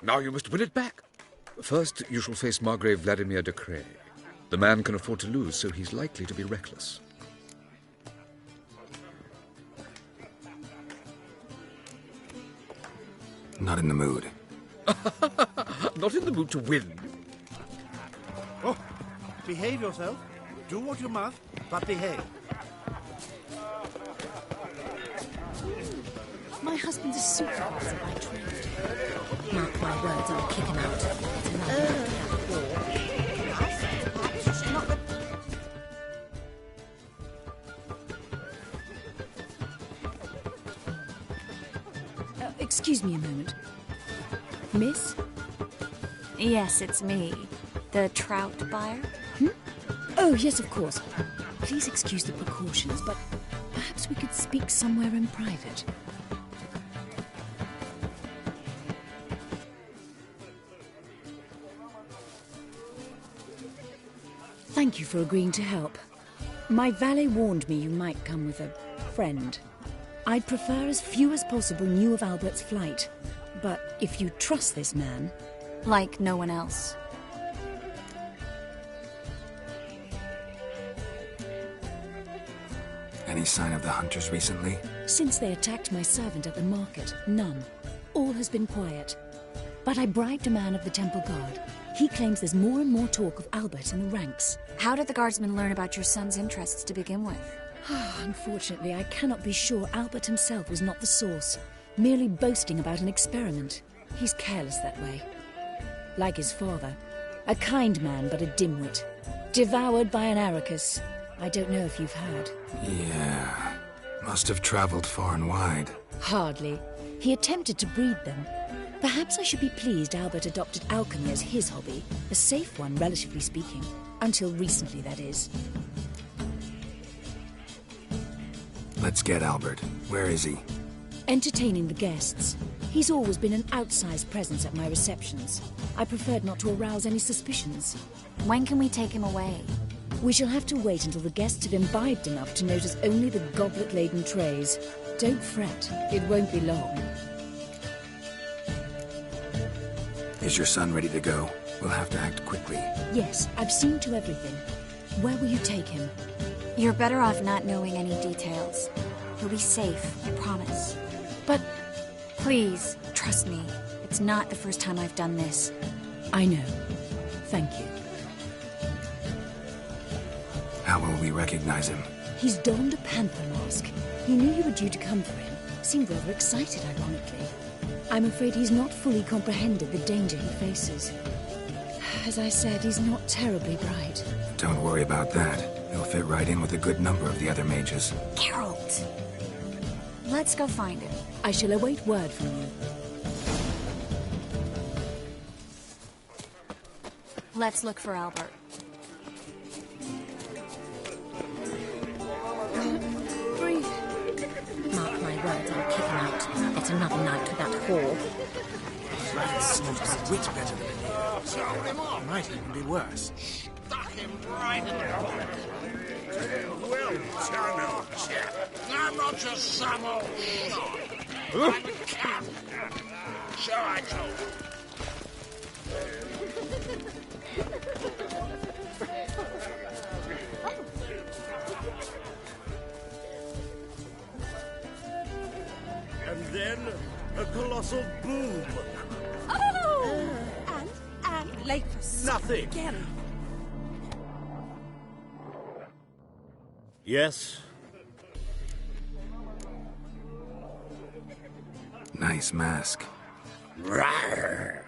Now you must win it back. First, you shall face Margrave Vladimir de Cray. The man can afford to lose, so he's likely to be reckless. Not in the mood. Not in the mood to win. Oh, behave yourself. Do what you must, but behave. My husband's a supervisor by trade. Mark my words, I'll kick him out. It's another excuse me a moment. Miss? Yes, it's me. The trout buyer? Oh, yes, of course. Please excuse the precautions, but perhaps we could speak somewhere in private. Thank you for agreeing to help. My valet warned me you might come with a friend. I'd prefer as few as possible knew of Albert's flight. But if you trust this man... Like no one else. Any sign of the hunters recently? Since they attacked my servant at the market, none. All has been quiet. But I bribed a man of the Temple Guard. He claims there's more and more talk of Albert in the ranks. How did the guardsmen learn about your son's interests to begin with? Unfortunately, I cannot be sure Albert himself was not the source, merely boasting about an experiment. He's careless that way. Like his father. A kind man, but a dimwit. Devoured by an Arrakis. I don't know if you've heard. Yeah. Must have traveled far and wide. Hardly. He attempted to breed them. Perhaps I should be pleased Albert adopted alchemy as his hobby. A safe one, relatively speaking. Until recently, that is. Let's get Albert. Where is he? Entertaining the guests. He's always been an outsized presence at my receptions. I preferred not to arouse any suspicions. When can we take him away? We shall have to wait until the guests have imbibed enough to notice only the goblet-laden trays. Don't fret, it won't be long. Is your son ready to go? We'll have to act quickly. Yes, I've seen to everything. Where will you take him? You're better off not knowing any details. He'll be safe, I promise. But... Please, trust me. It's not the first time I've done this. I know. Thank you. How will we recognize him? He's donned a panther mask. He knew you were due to come for him. Seemed rather excited, ironically. I'm afraid he's not fully comprehended the danger he faces. As I said, he's not terribly bright. Don't worry about that. He'll fit right in with a good number of the other mages. Geralt! Let's go find him. I shall await word from you. Let's look for Albert. Breathe. Mark my words, I'll kick him out. It's another night with that whore. That sounds a wit better than it is. Might even be worse. Stuck him right in the corner. Well done, old chap. I'm not just some old shot. I'm a captain. So I told you. And then a colossal boom. Oh! And late for Nothing. Again. Yes. Nice mask. Rawr.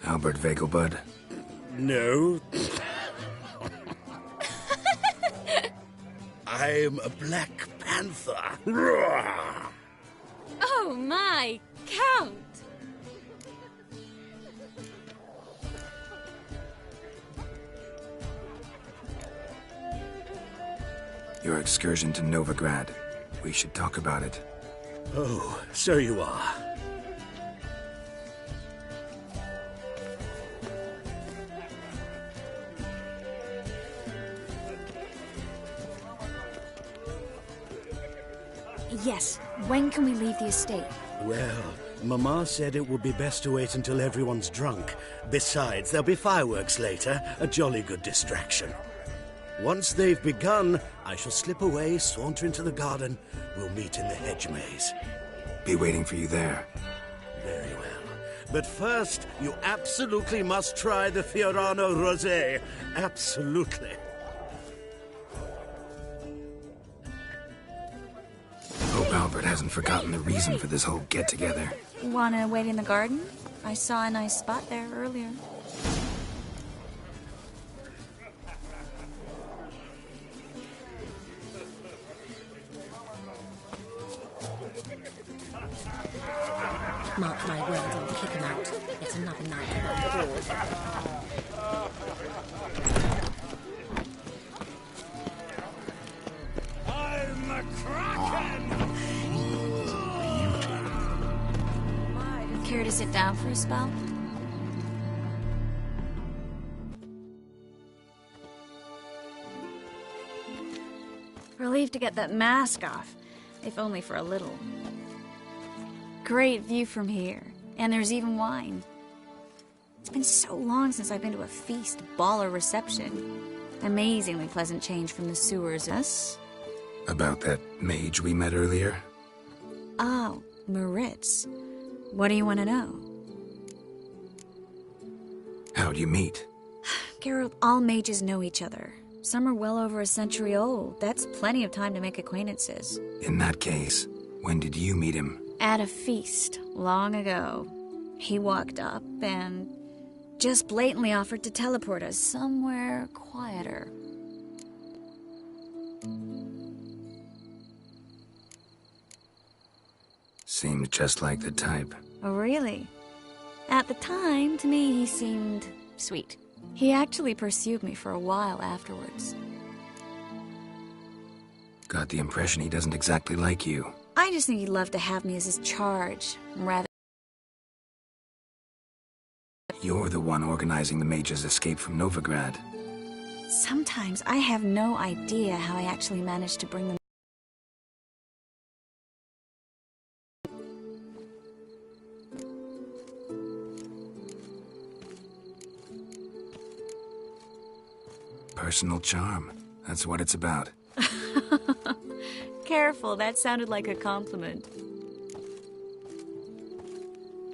Albert Vegelbud? No. I'm a Black Panther. Rawr. Oh my, Count! Your excursion to Novigrad. We should talk about it. Oh, so you are. Yes, When can we leave the estate? Well, Mama said it would be best to wait until everyone's drunk. Besides, there'll be fireworks later, a jolly good distraction. Once they've begun, I shall slip away, saunter into the garden. We'll meet in the hedge maze. Be waiting for you there. Very well. But first, you absolutely must try the Fiorano Rosé. Absolutely. Hope Albert hasn't forgotten the reason for this whole get-together. Wanna wait in the garden? I saw a nice spot there earlier. Mark my words, I'll kick him out. It's another night without the board. I'm a kraken! Care to sit down for a spell? Relieved to get that mask off, if only for a little. Great view from here, and there's even wine. It's been so long since I've been to a feast, ball, or reception. Amazingly pleasant change from the sewers, us? About that mage we met earlier? Oh, Maritz. What do you want to know? How'd you meet? Geralt, all mages know each other. Some are well over a century old. That's plenty of time to make acquaintances. In that case, when did you meet him? At a feast, long ago. He walked up and just blatantly offered to teleport us somewhere quieter. Seemed just like the type. Oh, really? At the time, to me, he seemed sweet. He actually pursued me for a while afterwards. Got the impression he doesn't exactly like you. I just think he'd love to have me as his charge, rather. You're the one organizing the mage's escape from Novigrad. Sometimes I have no idea how I actually managed to bring them. Personal charm. That's what it's about. Careful, that sounded like a compliment.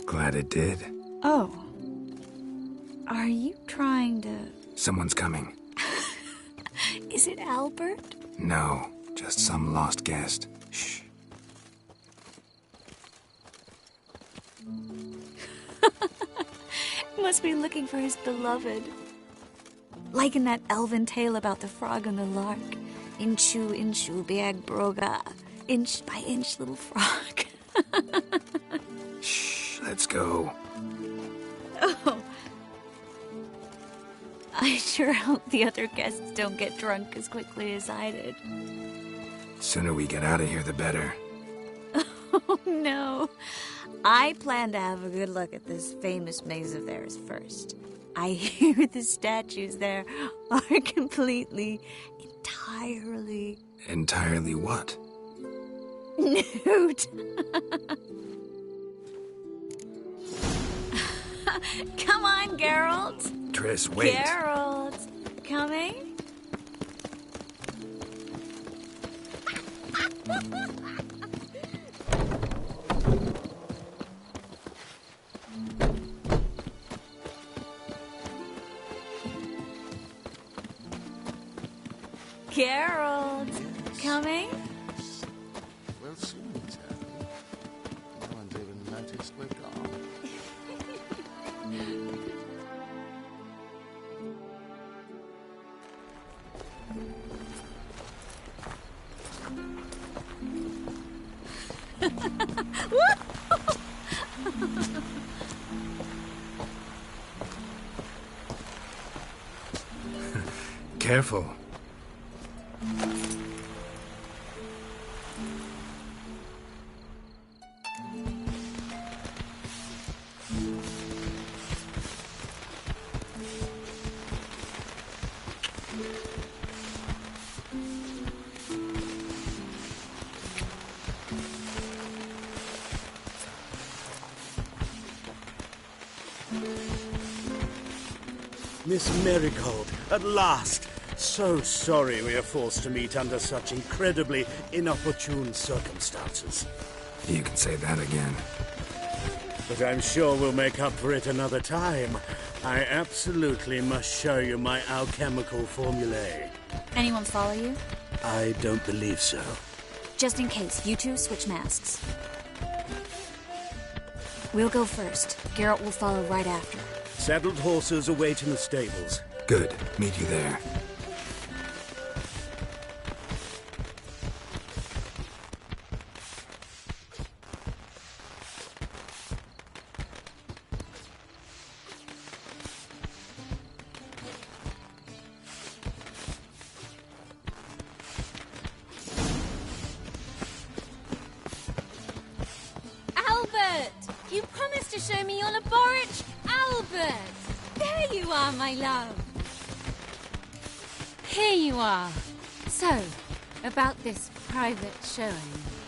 Glad it did. Oh. Are you trying to... Someone's coming. Is it Albert? No, just some lost guest. Shh. Must be looking for his beloved. Like in that elven tale about the frog and the lark. Inchu, inchu, beag broga. Inch by inch, little frog. Shh, let's go. Oh. I sure hope the other guests don't get drunk as quickly as I did. Sooner we get out of here, the better. Oh, no. I plan to have a good look at this famous maze of theirs first. I hear the statues there are completely, entirely... Entirely what? Nude. Come on, Geralt. Triss, wait. Geralt, coming? Geralt, coming? We'll soon tell. No one's even noticed we're gone. Careful. Miss Marigold, at last! So sorry we are forced to meet under such incredibly inopportune circumstances. You can say that again. But I'm sure we'll make up for it another time. I absolutely must show you my alchemical formulae. Anyone follow you? I don't believe so. Just in case, you two switch masks. We'll go first. Geralt will follow right after. Saddled horses await in the stables. Good. Meet you there. Albert! You promised to show me your laboratory. Albert! There you are, my love. Here you are. So, about this private showing.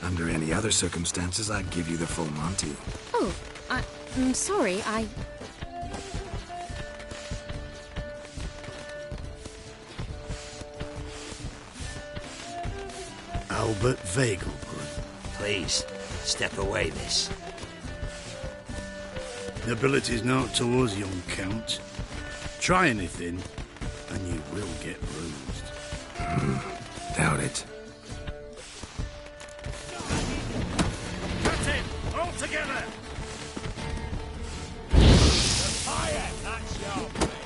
Under any other circumstances, I'd give you the full Monty. Oh, I'm sorry, Albert Vegelbud. Please, step away, miss. Nobility's not towards young Count. Try anything, and you will get bruised. Doubt it. Cut it! All together! The fire! That's your plate!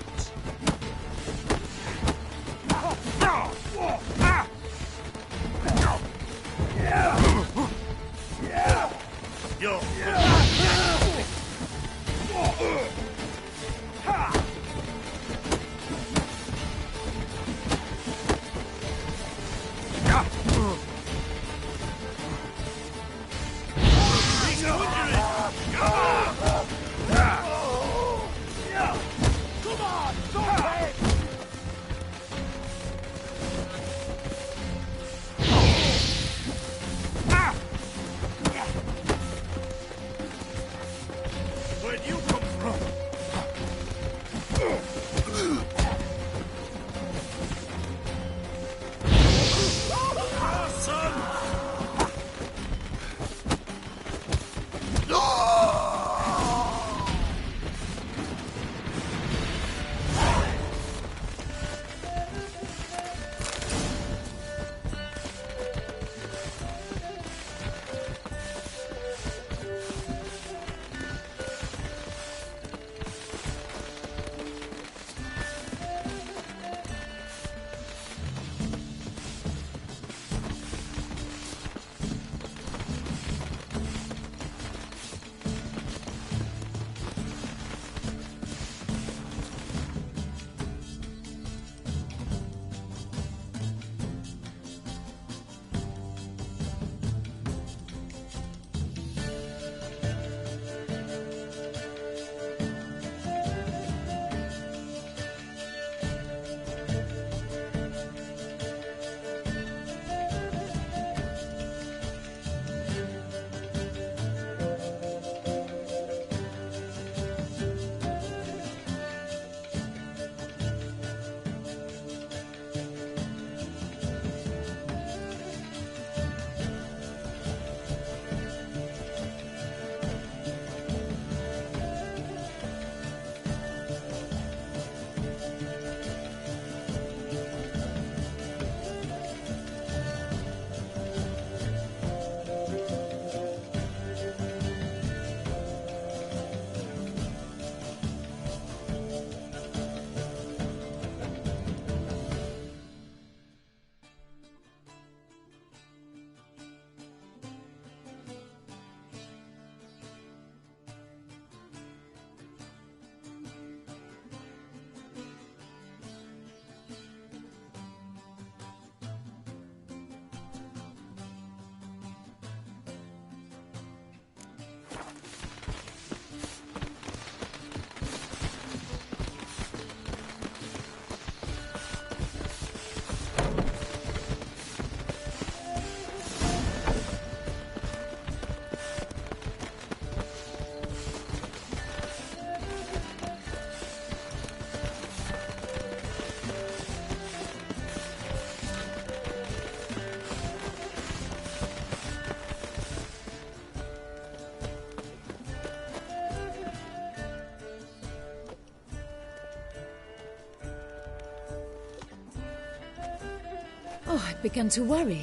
Oh, I've begun to worry.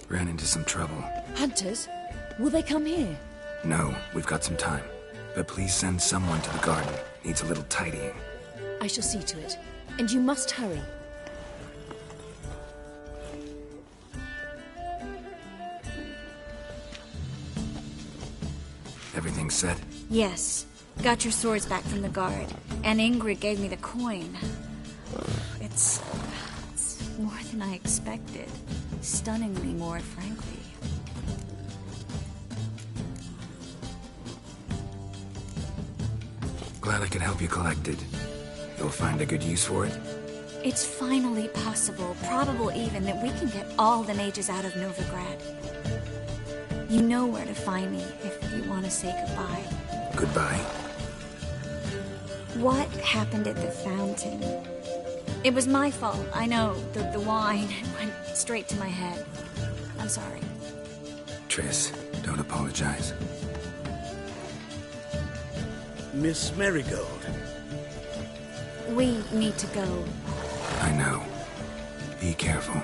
Ran into some trouble. Hunters? Will they come here? No, we've got some time. But please send someone to the garden. Needs a little tidying. I shall see to it. And you must hurry. Everything set? Yes. Got your swords back from the guard. And Ingrid gave me the coin. It's more than I expected. Stunningly more, frankly. Glad I could help you collect it. You'll find a good use for it? It's finally possible, probable even, that we can get all the mages out of Novigrad. You know where to find me if you want to say goodbye. Goodbye? What happened at the fountain? It was my fault, I know. The wine went straight to my head. I'm sorry. Triss, don't apologize. Miss Marigold. We need to go. I know. Be careful.